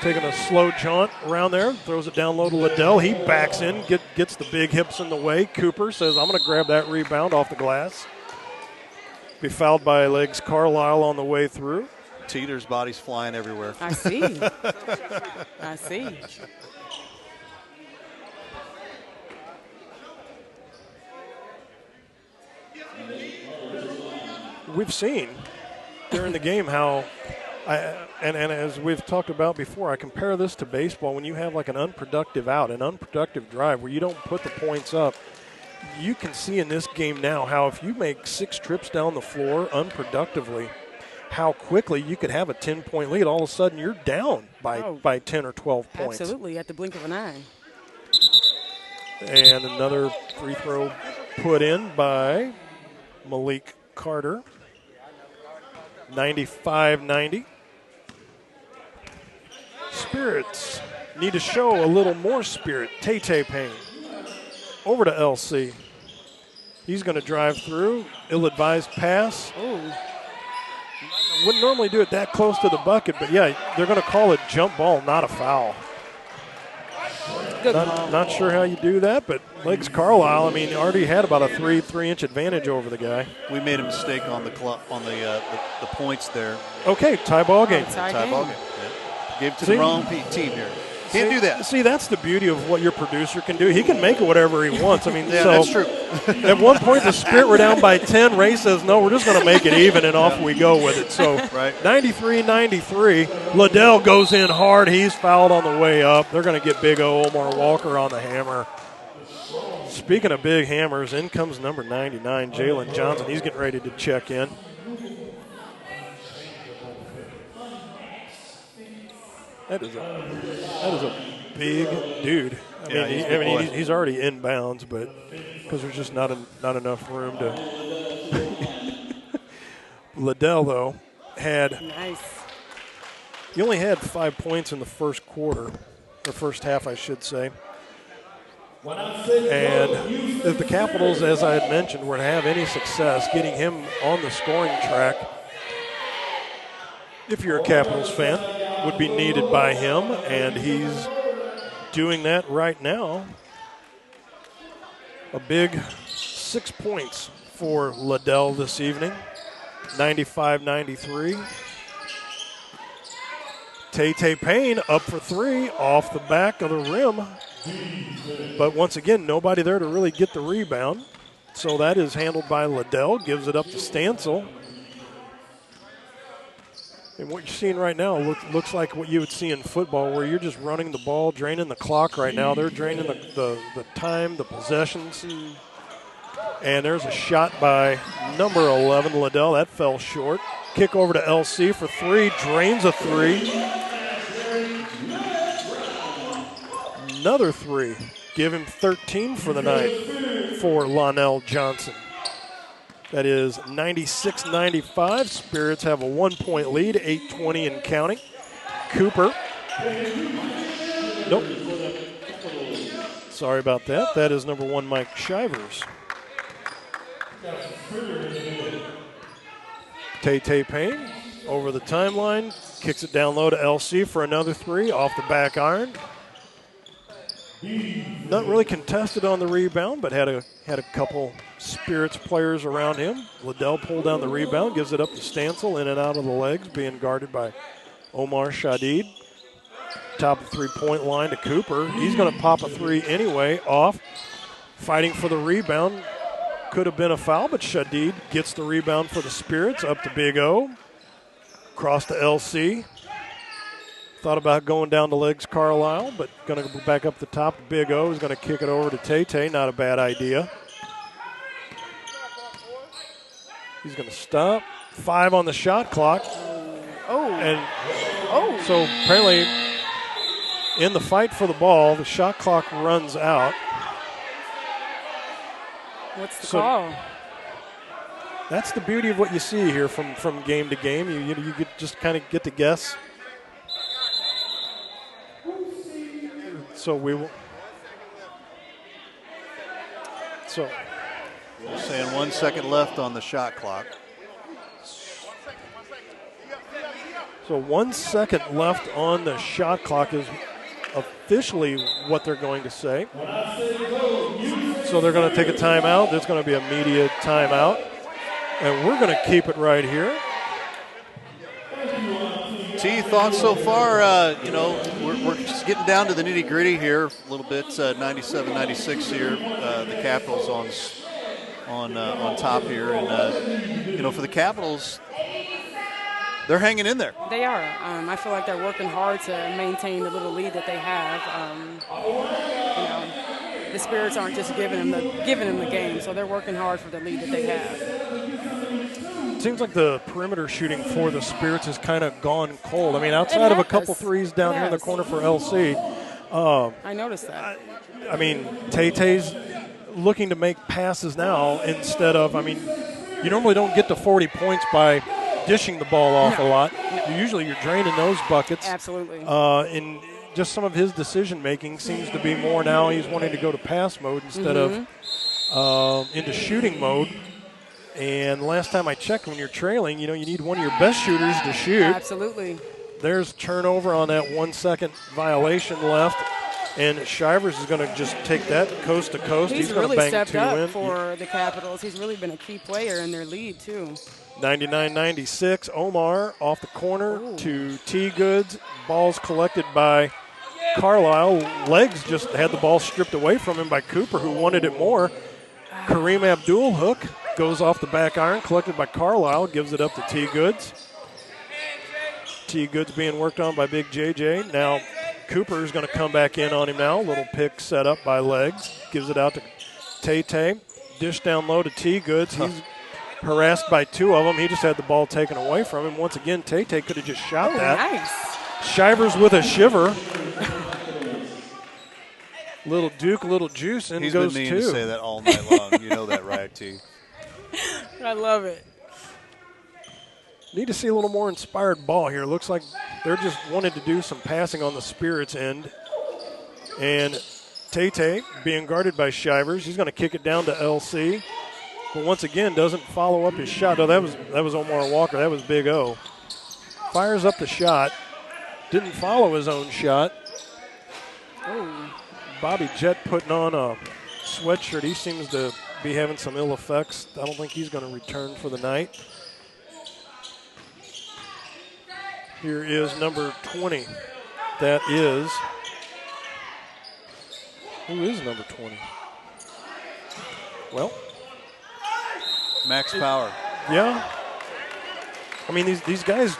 taking a slow jaunt around there. Throws it down low to Liddell. He backs in, gets the big hips in the way. Cooper says, I'm going to grab that rebound off the glass. Be fouled by Legs Carlisle on the way through. Teeter's body's flying everywhere. I see. I see. We've seen during the game how, and as we've talked about before, I compare this to baseball. When you have like an unproductive out, an unproductive drive where you don't put the points up, you can see in this game now how if you make 6 trips down the floor unproductively, how quickly you could have a 10-point lead. All of a sudden you're down by 10 or 12 points. Absolutely, at the blink of an eye. And another free throw put in by Malik Carter. 95-90. Spirits need to show a little more spirit. Tay Payne over to LC. He's going to drive through. Ill-advised pass. Ooh. Wouldn't normally do it that close to the bucket, but yeah, they're going to call it jump ball, not a foul. Good not sure how you do that, but Legs Carlisle, I mean, already had about a 3-inch advantage over the guy. We made a mistake on the points there. Okay, tie ball game. Tie ball game. Yeah. Gave it to the wrong team here. Can't do that. See, that's the beauty of what your producer can do. He can make it whatever he wants. I mean, yeah, so that's true. At one point, the Spirit were down by 10. Ray says, no, we're just going to make it even, and off we go with it. So 93-93. Liddell goes in hard. He's fouled on the way up. They're going to get big Omar Walker on the hammer. Speaking of big hammers, in comes number 99, Jalen Johnson. He's getting ready to check in. That is a big dude. I mean, he's already inbounds, but because there's just not enough room to. Liddell though had. Nice. He only had 5 points in the first quarter, or first half, I should say. And if the Capitals, as I had mentioned, were to have any success getting him on the scoring track, if you're a Capitals fan, would be needed by him, and he's doing that right now. A big 6 points for Liddell this evening, 95-93. Tay Payne up for three off the back of the rim. But once again, nobody there to really get the rebound. So that is handled by Liddell, gives it up to Stancil. And what you're seeing right now looks like what you would see in football, where you're just running the ball, draining the clock right now. They're draining the time, the possessions. And there's a shot by number 11, Liddell. That fell short. Kick over to LC for three, drains a three. Another three. Give him 13 for the night for Lonell Johnson. That is 96-95. Spirits have a 1 point lead, 8:20 and counting. Cooper. Nope. Sorry about that. That is number 1, Mike Shivers. Tay Payne over the timeline. Kicks it down low to LC for another three off the back iron. Not really contested on the rebound, but had a couple Spirits players around him. Liddell pulled down the rebound, gives it up to Stancil, in and out of the legs, being guarded by Omar Shadid. Top of three-point line to Cooper. He's going to pop a three anyway, off. Fighting for the rebound. Could have been a foul, but Shadid gets the rebound for the Spirits, up to Big O. Across to LC. Thought about going down to Legs Carlisle, but going to go back up the top to Big O. He's going to kick it over to Tay. Not a bad idea. He's going to stop. 5 on the shot clock. So apparently in the fight for the ball, the shot clock runs out. What's the call? That's the beauty of what you see here from game to game. You just kind of get to guess. So we will. So we're saying 1 second left on the shot clock. So 1 second left on the shot clock is officially what they're going to say. So they're going to take a timeout. There's going to be a media timeout. And we're going to keep it right here. T, thoughts so far? We're just getting down to the nitty gritty here a little bit. 97-96 here. The Capitals on top here, and for the Capitals, they're hanging in there. They are. I feel like they're working hard to maintain the little lead that they have. The Spirits aren't just giving them the game, so they're working hard for the lead that they have. Seems like the perimeter shooting for the Spirits has kind of gone cold. I mean, outside of a couple threes down here in the corner for LC. I noticed that. I mean, Tay-Tay's looking to make passes now instead of, you normally don't get to 40 points by dishing the ball off a lot. Usually you're draining those buckets. Absolutely. And just some of his decision-making seems to be more now he's wanting to go to pass mode instead of into shooting mode. And last time I checked, when you're trailing, you need one of your best shooters to shoot. Absolutely. There's turnover on that 1 second violation left. And Shivers is going to just take that coast to coast. He's going really to bang stepped two up in. for the Capitals. He's really been a key player in their lead, too. 99-96, Omar off the corner to T. Goods. Ball's collected by Carlisle. Legs just had the ball stripped away from him by Cooper, who wanted it more. Kareem Abdul hook goes off the back iron, collected by Carlisle, gives it up to T. Goods. T. Goods being worked on by Big JJ. Now Cooper is going to come back in on him now. Little pick set up by Legs. Gives it out to Tay. Dish down low to T. Goods. He's harassed by two of them. He just had the ball taken away from him. Once again, Tay could have just shot that. Nice. Shivers with a shiver. Little Duke, little juice, and He's goes been two. meaning to say that all night long. You know that, right, T? I love it. Need to see a little more inspired ball here. Looks like they're just wanted to do some passing on the Spirits end. And Tay being guarded by Shivers. He's going to kick it down to LC. But once again, doesn't follow up his shot. No, that was Omar Walker. That was Big O. Fires up the shot. Didn't follow his own shot. Oh. Bobby Jett putting on a sweatshirt. He seems to be having some ill effects. I don't think he's going to return for the night. Here is number 20. That is, who is number 20? Well, Max Power. Yeah. I mean, these guys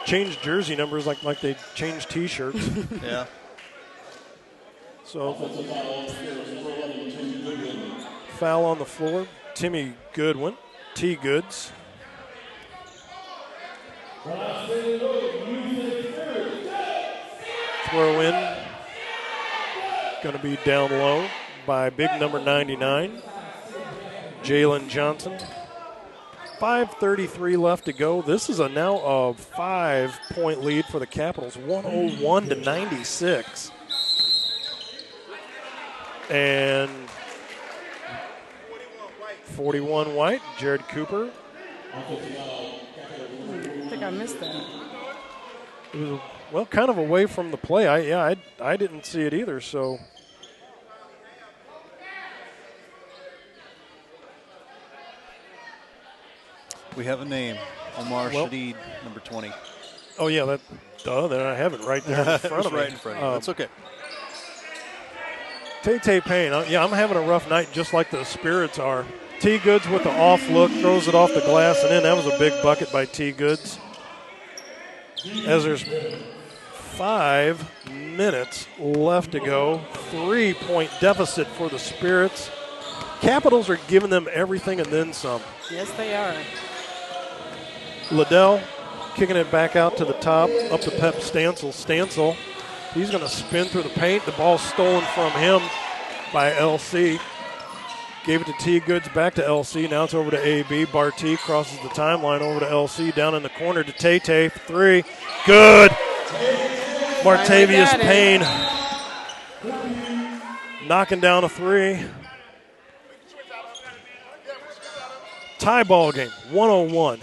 change jersey numbers like they change T-shirts. Yeah. So, foul on the floor. Timmy Goodwin, T. Goods. Throw in. Going to be down low by big number 99, Jalen Johnson. 5:33 left to go. This is now a 5-point lead for the Capitals, 101-96. And 41 White, Jared Cooper. I think I missed that. It was, well, kind of away from the play. I didn't see it either, so. We have a name, Omar Shadid, number 20. Oh, yeah, then I have it right there in front of me. Right in front of you. That's okay. Tay Payne, I'm having a rough night just like the Spirits are. T. Goods with the off look, throws it off the glass and in. That was a big bucket by T. Goods. As there's 5 minutes left to go, 3-point deficit for the Spirits. Capitals are giving them everything and then some. Yes, they are. Liddell kicking it back out to the top, up to Pep Stancil. Stancil, he's going to spin through the paint. The ball's stolen from him by LC. Gave it to T. Goods, back to LC. Now it's over to AB. Barty crosses the timeline over to LC. Down in the corner to Tay. 3. Good. Martavius Payne knocking down a 3. Tie ball game, 101.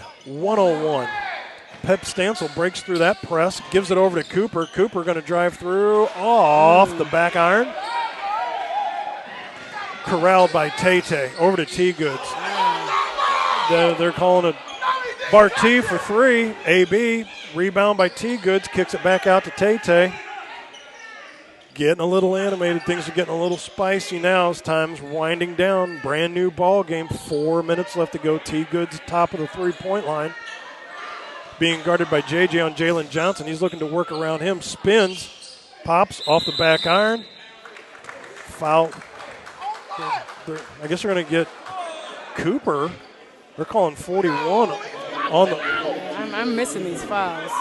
Pep Stancil breaks through that press, gives it over to Cooper. Cooper going to drive through off the back iron. Corralled by Tay. Over to T. Goods. They're calling it Barty for 3. AB, rebound by T. Goods, kicks it back out to Tay. Getting a little animated. Things are getting a little spicy now as time's winding down. Brand new ball game. 4 minutes left to go. T. Goods top of the 3-point line. Being guarded by JJ on Jalen Johnson. He's looking to work around him. Spins. Pops off the back iron. Foul. I guess they're going to get Cooper. They're calling 41 on the. I'm missing these fouls.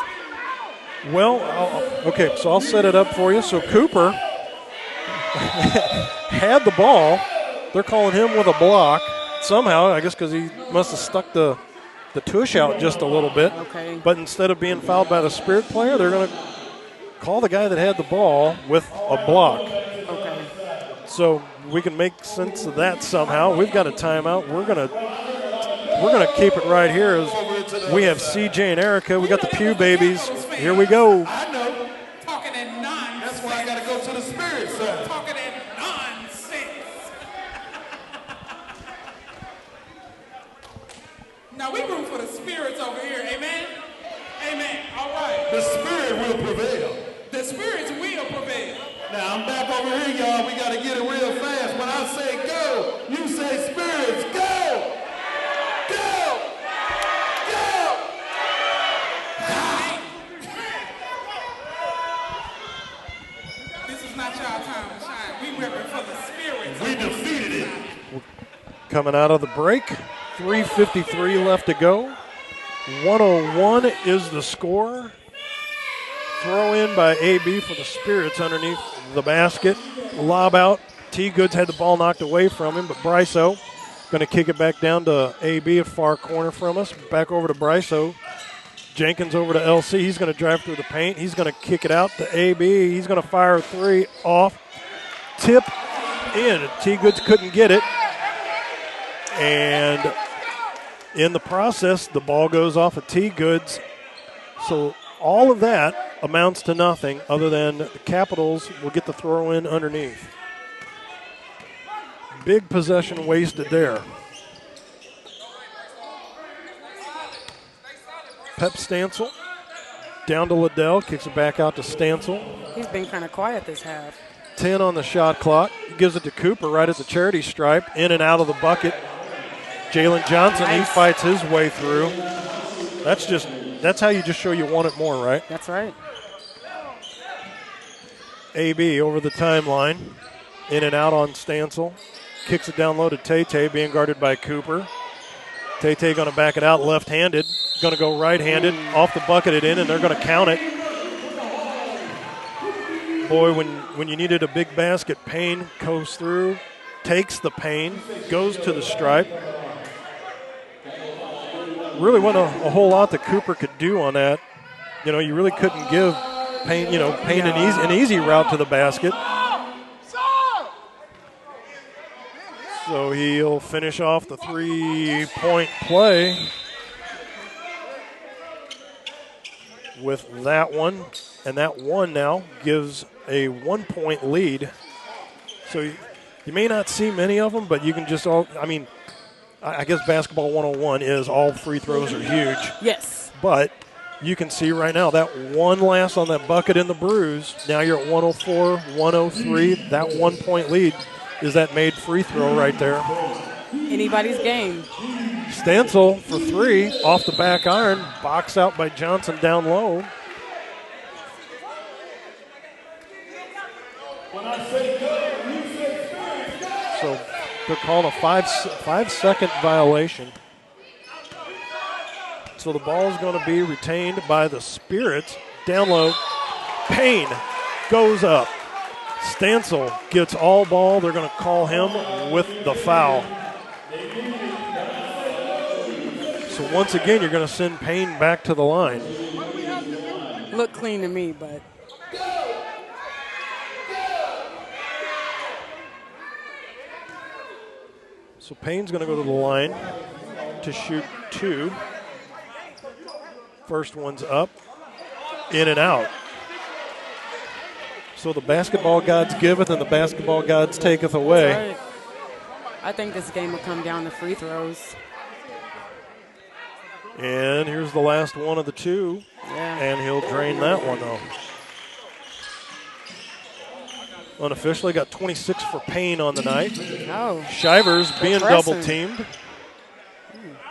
Well, okay, so I'll set it up for you. So Cooper had the ball. They're calling him with a block. Somehow, I guess because he must have stuck the tush out just a little bit. Okay. But instead of being fouled by the Spirit player, they're going to call the guy that had the ball with a block. Okay. So we can make sense of that somehow. We've got a timeout. We're gonna keep it right here as we have CJ and Erica. We got the Pew babies. Here we go. I know. Talking in nonsense. That's why I got to go to the spirit side. Talking in nonsense. Now we room for the spirits over here. Amen. Amen. All right. The spirit will prevail. The spirits will prevail. Now I'm back over here, y'all. We got to get it real fast. When I say go, you say spirits go. Go. Go. This is not y'all time to shine. We repping for the spirits. We defeated it. Coming out of the break, 3:53 left to go. 101 is the score. Throw in by AB for the Spirits underneath the basket. Lob out. T. Goods had the ball knocked away from him, but Bryso going to kick it back down to AB, a far corner from us. Back over to Bryso. Jenkins over to LC. He's going to drive through the paint. He's going to kick it out to AB. He's going to fire a three off. Tip in. T. Goods couldn't get it. And in the process, the ball goes off of T. Goods. So all of that amounts to nothing other than the Capitals will get the throw in underneath. Big possession wasted there. Pep Stancil down to Liddell, kicks it back out to Stancil. He's been kind of quiet this half. 10 on the shot clock. Gives it to Cooper right at the charity stripe. In and out of the bucket. Jalen Johnson, nice. He fights his way through. That's how you just show you want it more, right? That's right. AB over the timeline. In and out on Stancil. Kicks it down low to Tay being guarded by Cooper. Tay going to back it out left-handed. Going to go right-handed. Off the bucket it in, and they're going to count it. Boy, when you needed a big basket, Payne goes through, takes the Payne, goes to the stripe. Really wasn't a whole lot that Cooper could do on that. You know, you really couldn't give Payne an easy route to the basket. So he'll finish off the three-point play with that one. And that one now gives a 1-point lead. So you may not see many of them, but you can just I guess basketball 101 is all free throws are huge. Yes. But you can see right now that one last on that bucket in the bruise. Now you're at 104, 103. That 1-point lead is that made free throw right there. Anybody's game. Stancil for three off the back iron. Box out by Johnson down low. So they're calling a 5-second violation. So the ball is going to be retained by the Spirits. Down low. Payne goes up. Stancil gets all ball. They're going to call him with the foul. So once again, you're going to send Payne back to the line. Looked clean to me, but. So Payne's going to go to the line to shoot two. First one's up, in and out. So the basketball gods giveth and the basketball gods taketh away. Right. I think this game will come down to free throws. And here's the last one of the two. Yeah. And he'll drain that one, though. Unofficially got 26 for Payne on the night. Oh. Shivers being double-teamed.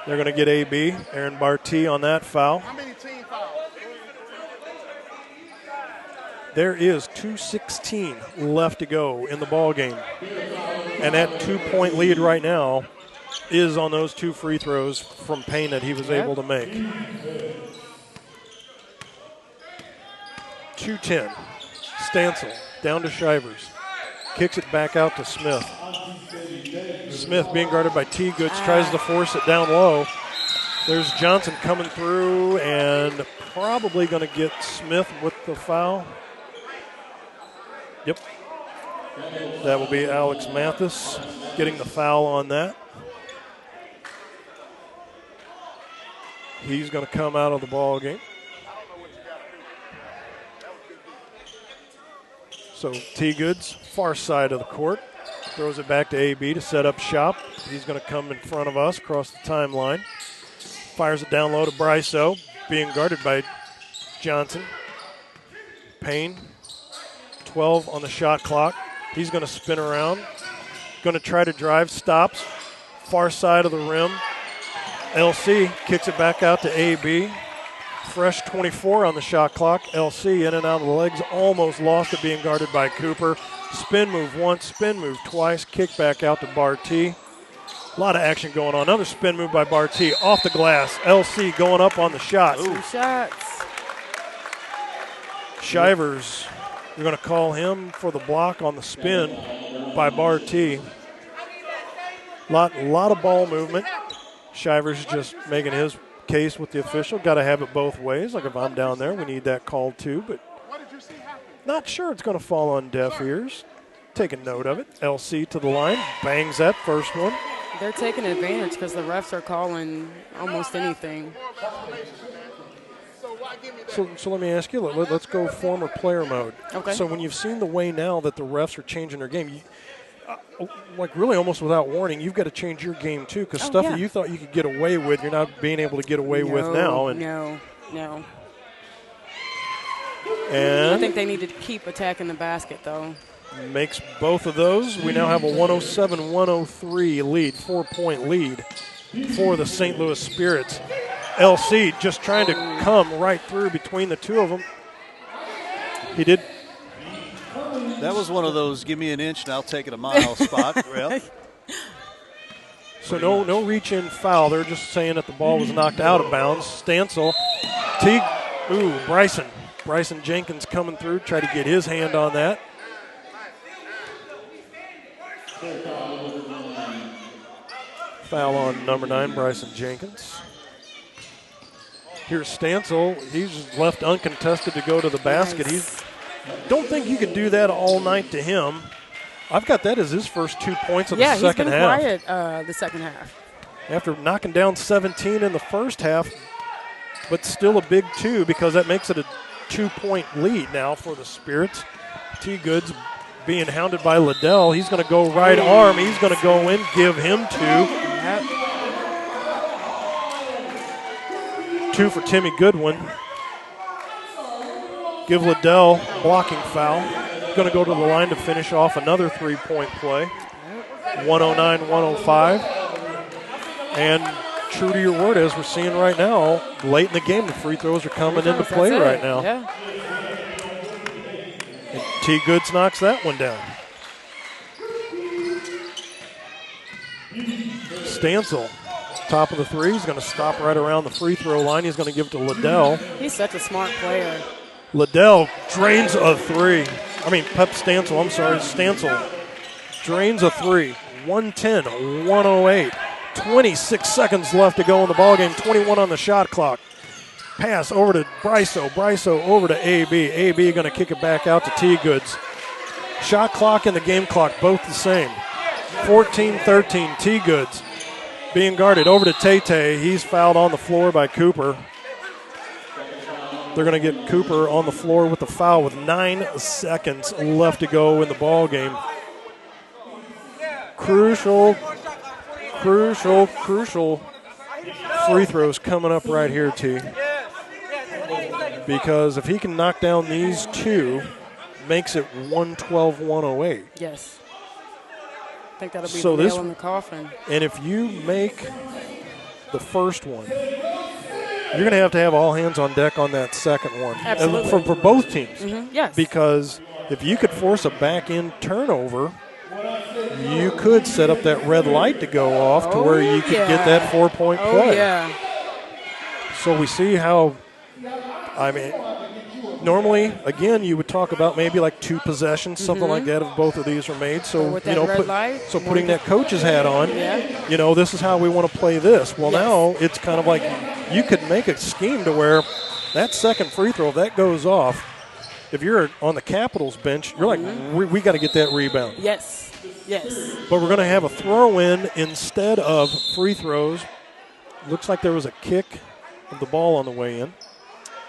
They're going to get AB, Aaron Barty on that foul. How many team fouls? There is 2:16 left to go in the ball game. And that 2-point lead right now is on those two free throws from Payne that he was able to make. 2:10. Stancil down to Shivers. Kicks it back out to Smith. Smith being guarded by T. Goods, tries to force it down low. There's Johnson coming through and probably going to get Smith with the foul. Yep. That will be Alex Mathis getting the foul on that. He's going to come out of the ball game. So T. Goods, far side of the court, throws it back to AB to set up shop. He's going to come in front of us across the timeline. Fires it down low to Bryso, being guarded by Johnson. Payne, 12 on the shot clock. He's going to spin around, going to try to drive, stops, far side of the rim. LC kicks it back out to AB. Fresh 24 on the shot clock. LC in and out of the legs, almost lost it, being guarded by Cooper. Spin move once, spin move twice, kick back out to Barty. A lot of action going on. Another spin move by Barty off the glass. LC going up on the shot. Two shots. Shivers, you're going to call him for the block on the spin by Barty. Lot of ball movement. Shivers just making his case with the official. Got to have it both ways. Like if I'm down there, we need that call too. But not sure it's going to fall on deaf ears. Taking note of it. LC to the line. Bangs that first one. They're taking advantage because the refs are calling almost anything. So let me ask you, let's go former player mode. Okay. So when you've seen the way now that the refs are changing their game, like really almost without warning, you've got to change your game too, because stuff that you thought you could get away with, you're not being able to get away with now. And No. And I think they need to keep attacking the basket, though. Makes both of those. We now have a 107-103 lead, 4-point lead for the St. Louis Spirits. LC just trying to come right through between the two of them. He did. That was one of those give me an inch and I'll take it a mile spot. Well, so no reach-in foul. They're just saying that the ball was knocked out of bounds. Stancil. Bryson Jenkins coming through, try to get his hand on that. Foul on number 9, Bryson Jenkins. Here's Stancil. He's left uncontested to go to the basket. Nice. Don't think you can do that all night to him. I've got that as his first 2 points of the second half. Yeah, he's been quiet the second half. After knocking down 17 in the first half, but still a big 2 because that makes it a 2-point lead now for the Spirits. T. Goods being hounded by Liddell. He's going to go right arm. He's going to go in, give him 2. Yep. 2 for Timmy Goodwin. Give Liddell blocking foul. Going to go to the line to finish off another 3-point play. 109-105. And true to your word, as we're seeing right now, late in the game, the free throws are coming into play right now. Yeah. And T. Goods knocks that one down. Stancil, top of the 3. He's going to stop right around the free throw line. He's going to give it to Liddell. He's such a smart player. Liddell drains a 3. Stancil drains a 3. 110-108. 26 seconds left to go in the ballgame. 21 on the shot clock. Pass over to Bryso. Bryso over to AB. AB going to kick it back out to T. Goods. Shot clock and the game clock both the same. 14-13. T. Goods being guarded over to Tay. He's fouled on the floor by Cooper. They're going to get Cooper on the floor with the foul with 9 seconds left to go in the ball game. Crucial free throws coming up right here, T. Because if he can knock down these 2, makes it 112-108. Yes. I think that'll be the nail in the coffin. And if you make the first one, you're going to have all hands on deck on that second one. Absolutely. For both teams. Mm-hmm. Yes. Because if you could force a back-end turnover, you could set up that red light to go off to where you could get that 4-point play. Yeah. So we see how, normally, again, you would talk about maybe like 2 possessions, something like that, if both of these are made. So, putting that coach's hat on, this is how we want to play this. Well, now it's kind of like you could make a scheme to where that second free throw, if that goes off, if you're on the Capitals bench, you're like, we got to get that rebound. Yes. But we're going to have a throw-in instead of free throws. Looks like there was a kick of the ball on the way in.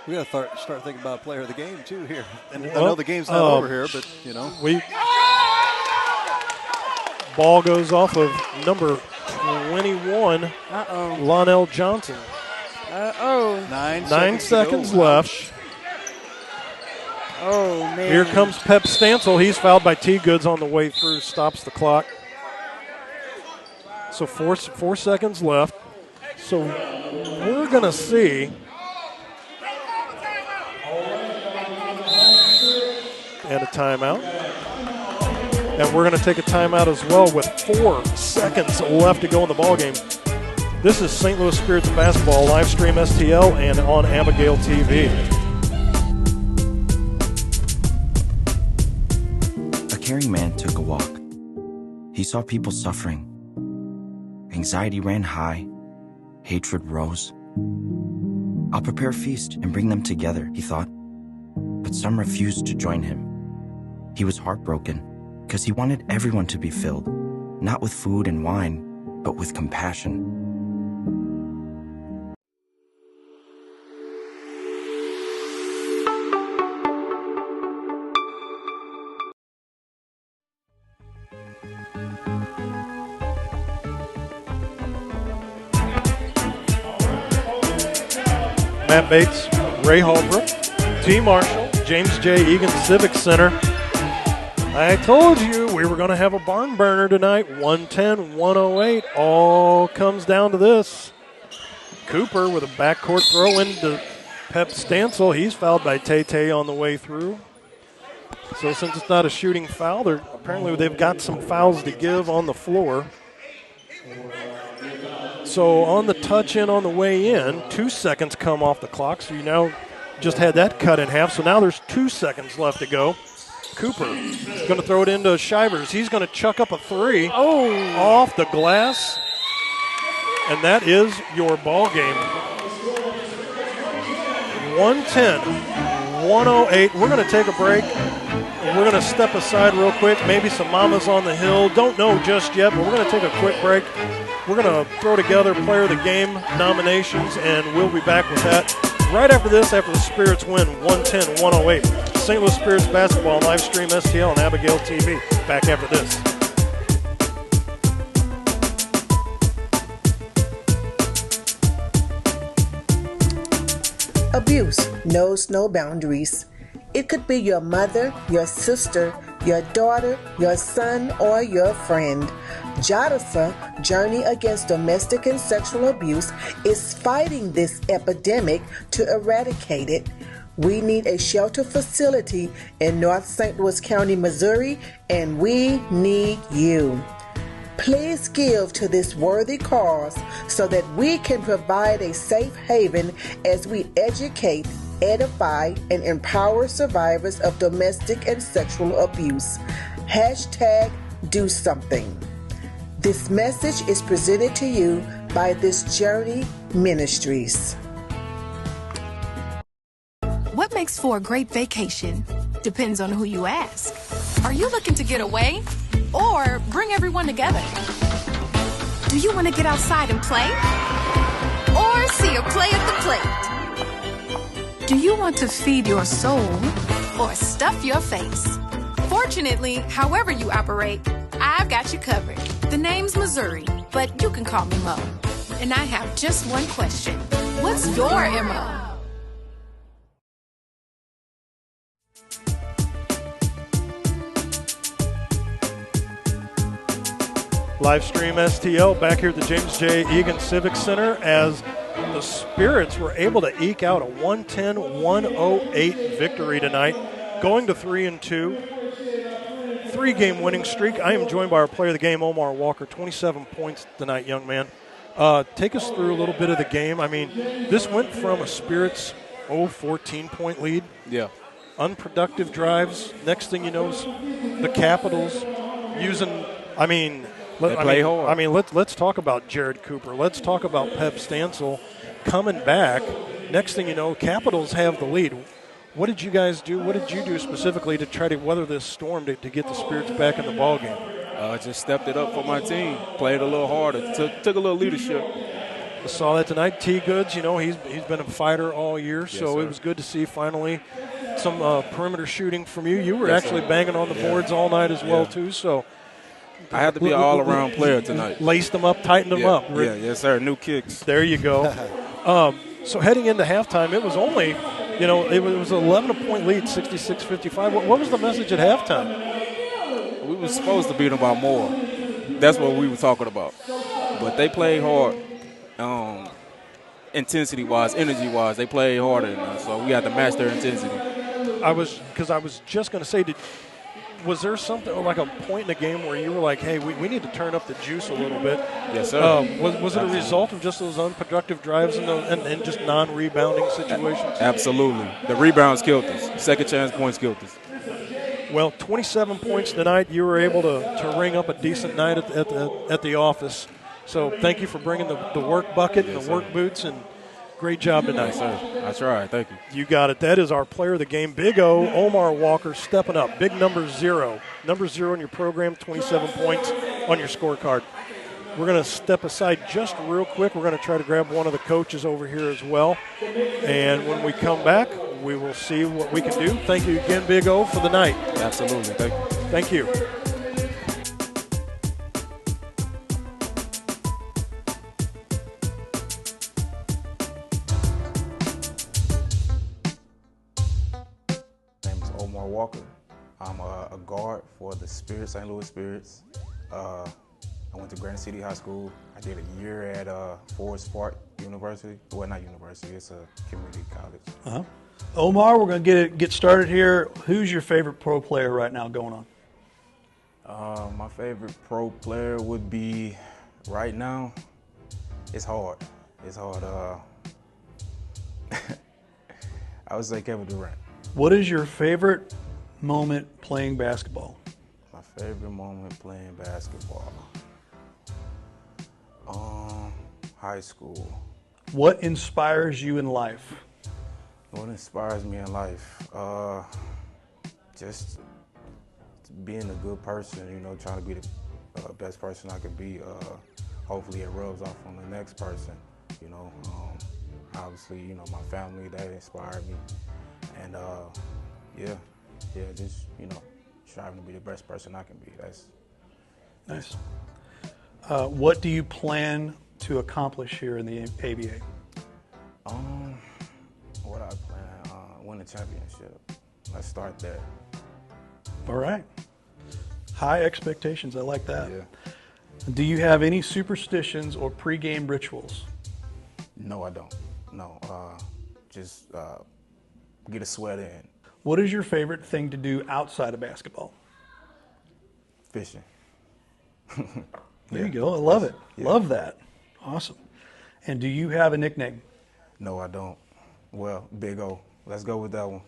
We got to start thinking about player of the game, too, here. And I know the game's not over here, but, Ball goes off of number 21, Lonell Johnson. 9 seconds left. Oh, man. Here comes Pep Stancil. He's fouled by T. Goods on the way through, stops the clock. So 4 seconds left. So we're going to see. And a timeout. And we're going to take a timeout as well with 4 seconds left to go in the ballgame. This is St. Louis Spirits basketball, live stream STL and on Abigail TV. A caring man took a walk. He saw people suffering. Anxiety ran high. Hatred rose. I'll prepare a feast and bring them together, he thought. But some refused to join him. He was heartbroken because he wanted everyone to be filled, not with food and wine, but with compassion. Matt Bates, Ray Hallbrook, T. Marshall, James J. Egan Civic Center. I told you we were going to have a barn burner tonight. 110-108. All comes down to this. Cooper with a backcourt throw into Pep Stancil. He's fouled by Tay on the way through. So since it's not a shooting foul, apparently they've got some fouls to give on the floor. So on the touch-in on the way in, 2 seconds come off the clock. So you now just had that cut in half. So now there's 2 seconds left to go. Cooper is going to throw it into Shivers. He's going to chuck up a three off the glass. And that is your ball game. 110-108. We're going to take a break. We're going to step aside real quick. Maybe some mamas on the hill. Don't know just yet, but we're going to take a quick break. We're going to throw together player of the game nominations, and we'll be back with that right after this, after the Spirits win 110-108. St. Louis Spirits basketball, live stream STL and Abigail TV. Back after this. Abuse knows no boundaries. It could be your mother, your sister, your daughter, your son, or your friend. JADASA, Journey Against Domestic and Sexual Abuse, is fighting this epidemic to eradicate it. We need a shelter facility in North St. Louis County, Missouri, and we need you. Please give to this worthy cause so that we can provide a safe haven as we educate, edify, and empower survivors of domestic and sexual abuse. #Do something. This message is presented to you by This Journey Ministries. What makes for a great vacation depends on who you ask. Are you looking to get away or bring everyone together? Do you want to get outside and play or see a play at the plate? Do you want to feed your soul or stuff your face? Fortunately, however you operate, I've got you covered. The name's Missouri, but you can call me Mo. And I have just one question. What's your MO? Live stream STL back here at the James J. Egan Civic Center as the Spirits were able to eke out a 110-108 victory tonight, going to 3-2. 3-game winning streak. I am joined by our player of the game, Omar Walker. 27 points tonight, young man. Take us through a little bit of the game. I mean, this went from a Spirits 14-point lead. Yeah. Unproductive drives. Next thing you know is the Capitals using, let's talk about Jared Cooper. Let's talk about Pep Stancil coming back. Next thing you know, Capitals have the lead. What did you guys do? What did you do specifically to try to weather this storm to get the spirits back in the ball game? Just stepped it up for my team. Played a little harder. Took a little leadership. I saw that tonight. T. Goods, you know, he's been a fighter all year, Yes, so sir. it was good to see finally some perimeter shooting from you. You were Yes, actually sir. bang on the boards all night as well, too. So I had to be an all-around player tonight. Laced them up, tightened them up. Yeah, yes, sir. New kicks. There you go. So heading into halftime, it was only, you know, it was an 11-point lead, 66-55. What was the message at halftime? We were supposed to beat them by more. That's what we were talking about. But they played hard. Intensity-wise, energy-wise, they played harder than us, so we had to match their intensity. I was just going to say, was there something like a point in the game where you were like, hey, we need to turn up the juice a little bit? Yes, sir. Was it a result of just those unproductive drives and just non-rebounding situations? Absolutely. The rebounds killed us. Second chance points killed us. Well, 27 points tonight. You were able to ring up a decent night at the office. So thank you for bringing the work bucket and the work boots, and great job tonight. Yes, sir. I tried. Thank you. You got it. That is our player of the game, Big O, Omar Walker, stepping up. Big number 0. Number 0 in your program, 27 points on your scorecard. We're going to step aside just real quick. We're going to try to grab one of the coaches over here as well. And when we come back, we will see what we can do. Thank you again, Big O, for the night. Absolutely. Thank you. Thank you. My name is Omar Walker. I'm a guard for the Spirits, St. Louis Spirits. I went to Granite City High School. I did a year at Forest Park University. Well, not university, it's a community college. Uh-huh. Omar, we're going to get started here. Who's your favorite pro player right now going on? My favorite pro player would be, right now, it's hard. It's hard. I would say Kevin Durant. What is your favorite moment playing basketball? My favorite moment playing basketball? High school. What inspires you in life? What inspires me in life? Just being a good person, you know, trying to be the best person I could be. Hopefully it rubs off on the next person, you know. Obviously, you know, my family, that inspired me. And yeah, just, you know, striving to be the best person I can be. That's nice. What do you plan to accomplish here in the ABA? What I plan, win a championship. Let's start there. All right. High expectations. I like that. Yeah. Do you have any superstitions or pregame rituals? No, I don't. No. Just get a sweat in. What is your favorite thing to do outside of basketball? Fishing. There you go. I love it. Yeah. Love that. Awesome. And do you have a nickname? No, I don't. Well, Big O. Let's go with that one.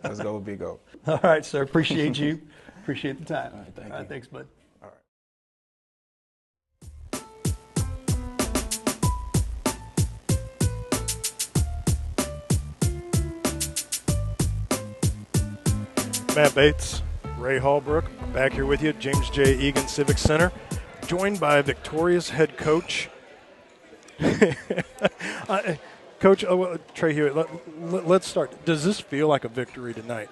Let's go with Big O. All right, sir. Appreciate you. Appreciate the time. All right, thank you. All right, thanks, bud. All right. Matt Bates, Ray Hallbrook, back here with you at James J. Egan Civic Center, joined by Victoria's head coach. Coach Trey Hewitt, let's start. Does this feel like a victory tonight?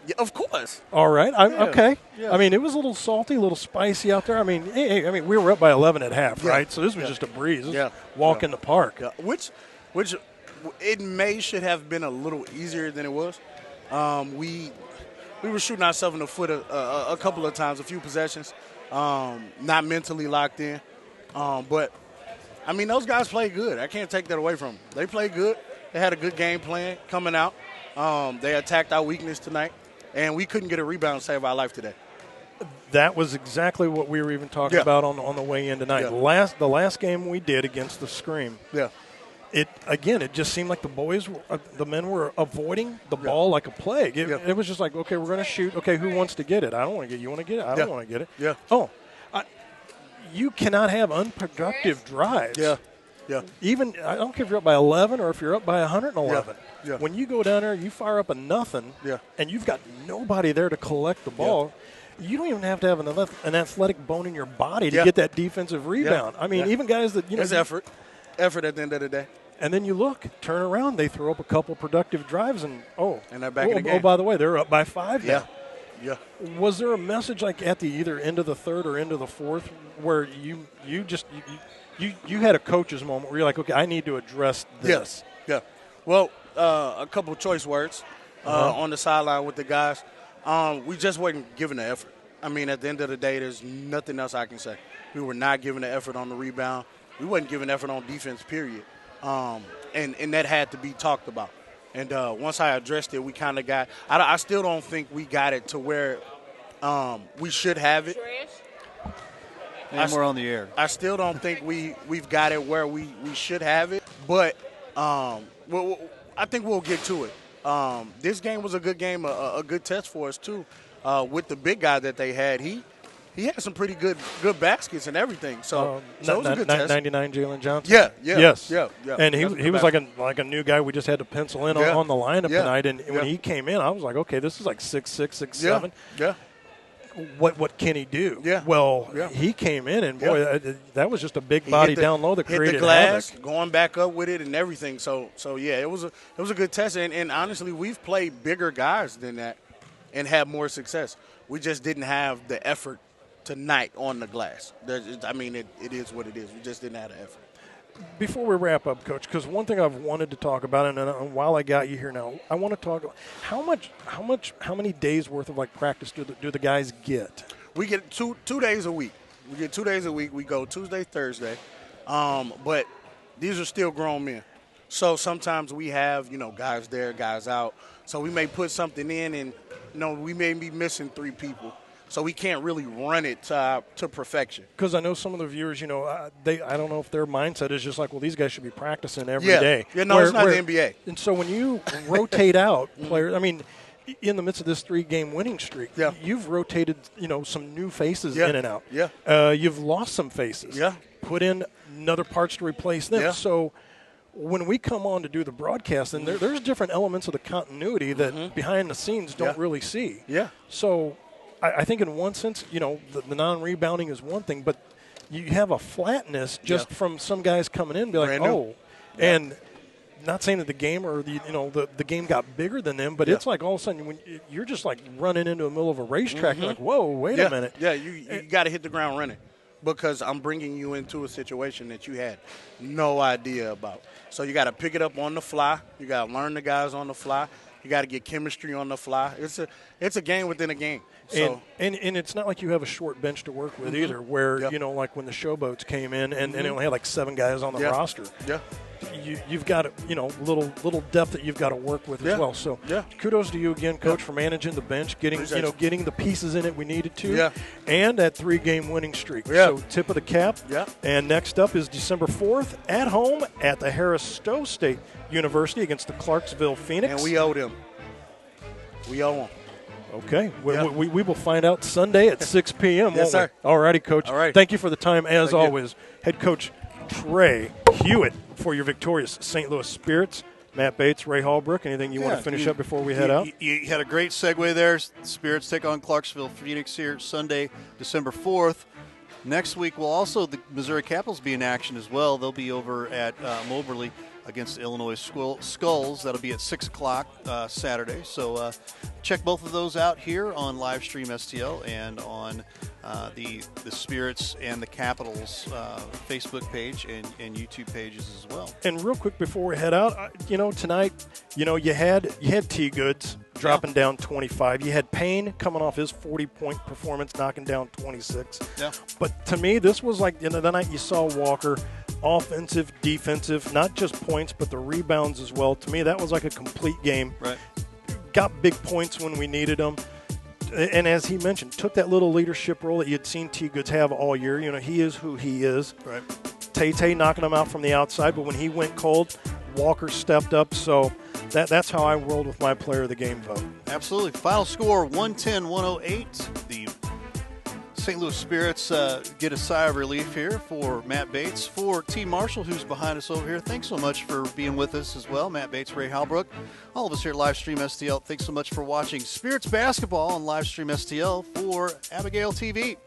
Yeah, of course. All right. Okay. Yeah. I mean, it was a little salty, a little spicy out there. I mean, we were up by 11 at half, right? So this was just a breeze. Walk in the park. Yeah. Which it should have been a little easier than it was. We were shooting ourselves in the foot a couple of times, a few possessions, not mentally locked in. But, I mean, those guys play good. I can't take that away from them. They played good. They had a good game plan coming out. They attacked our weakness tonight, and we couldn't get a rebound to save our life today. That was exactly what we were even talking about on the way in tonight. Yeah. The last game we did against the Scream. Yeah. It just seemed like the men were avoiding the ball like a plague. It was just like, okay, we're going to shoot. Okay, who wants to get it? I don't want to get it. You want to get it? I don't want to get it. Yeah. Oh, you cannot have unproductive drives. Yeah. Yeah. Even, I don't care if you're up by 11 or if you're up by 111. Yeah. When you go down there, you fire up a nothing, and you've got nobody there to collect the ball. You don't even have to have an athletic bone in your body to get that defensive rebound. I mean, even guys that, It's effort at the end of the day. And then you look, turn around, they throw up a couple productive drives, and they're back in the game. Oh, by the way, they're up by 5 now. Yeah. Was there a message like at the either end of the third or end of the fourth where you had a coach's moment where you're like, okay, I need to address this? Yeah. Well, a couple of choice words on the sideline with the guys. We just wasn't giving the effort. I mean, at the end of the day, there's nothing else I can say. We were not giving the effort on the rebound. We wasn't giving effort on defense, period. And that had to be talked about. And once I addressed it, we kind of got – I still don't think we got it to where we should have it. And we're on the air. I still don't think we've got it where we should have it. But I think we'll get to it. This game was a good game, a good test for us, too. With the big guy that they had, he had some pretty good baskets and everything. So it was a good test. 99 Jalen Johnson? Yes. And he was like a new guy we just had to pencil in on the lineup tonight. And when he came in, I was like, okay, this is like 6'6", 6'7". Yeah. What can he do? Yeah. Well, he came in, and boy, that was just a big body down low that created hit the glass, havoc. going back up with it and everything. So yeah, it was a good test. And honestly, we've played bigger guys than that and had more success. We just didn't have the effort tonight on the glass. It is what it is. We just didn't have the effort. Before we wrap up, Coach, because one thing I've wanted to talk about, and while I got you here now, I want to talk about how many days worth of practice do the guys get? We get two days a week. We get 2 days a week. We go Tuesday, Thursday, but these are still grown men. So sometimes we have guys there, guys out. So we may put something in, and we may be missing 3 people. So we can't really run it to perfection. Because I know some of the viewers, I don't know if their mindset is just like, well, these guys should be practicing every day. Yeah, no, it's not the NBA. And so when you rotate out players, I mean, in the midst of this 3-game winning streak, you've rotated, some new faces in and out. Yeah. You've lost some faces. Yeah. Put in other parts to replace them. Yeah. So when we come on to do the broadcast, and there's different elements of the continuity that behind the scenes don't really see. Yeah. So I think in one sense, the non-rebounding is one thing, but you have a flatness just from some guys coming in and be like, and not saying that the game or the game got bigger than them, but it's like all of a sudden when you're just like running into the middle of a racetrack, you're like, whoa, wait a minute. Yeah, you got to hit the ground running because I'm bringing you into a situation that you had no idea about. So you got to pick it up on the fly. You got to learn the guys on the fly. You got to get chemistry on the fly. It's a game within a game. So. And it's not like you have a short bench to work with either, where, like when the Showboats came in and they only had like 7 guys on the roster. Yeah. You've got, little depth that you've got to work with as well. So kudos to you again, Coach, for managing the bench, getting the pieces in it we needed to, and that 3-game winning streak. So tip of the cap. Yeah. And next up is December 4th at home at the Harris-Stowe State University against the Clarksville Phoenix. And we owe them. We owe them. Okay. We will find out Sunday at 6 p.m. Yes, sir. All righty, Coach. All right. Thank you for the time, as Thank always. you. Head Coach Trey Hewitt for your victorious St. Louis Spirits. Matt Bates, Ray Hallbrook, anything you want to finish up before we head out? You had a great segue there. Spirits take on Clarksville Phoenix here Sunday, December 4th. Next week will also the Missouri Capitals be in action as well. They'll be over at Moberly against Illinois Skulls. That'll be at 6 o'clock Saturday. So check both of those out here on Livestream STL and on the Spirits and the Capitals Facebook page and YouTube pages as well. And real quick before we head out, tonight, you had T. Goods dropping down 25. You had Payne coming off his 40-point performance, knocking down 26. Yeah. But to me, this was like the night you saw Walker, offensive, defensive, not just points, but the rebounds as well. To me, that was like a complete game. Right. Got big points when we needed them. And as he mentioned, took that little leadership role that you'd seen T. Goods have all year. He is who he is. Right. Tay knocking him out from the outside, but when he went cold, Walker stepped up. So that's how I rolled with my player of the game vote. Absolutely. Final score, 110-108. The St. Louis Spirits get a sigh of relief here for Matt Bates. For T. Marshall, who's behind us over here, thanks so much for being with us as well. Matt Bates, Ray Halbrook, all of us here at Livestream STL, thanks so much for watching Spirits Basketball on Livestream STL for Abigail TV.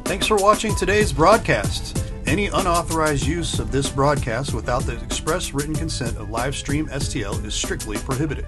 Thanks for watching today's broadcast. Any unauthorized use of this broadcast without the express written consent of Livestream STL is strictly prohibited.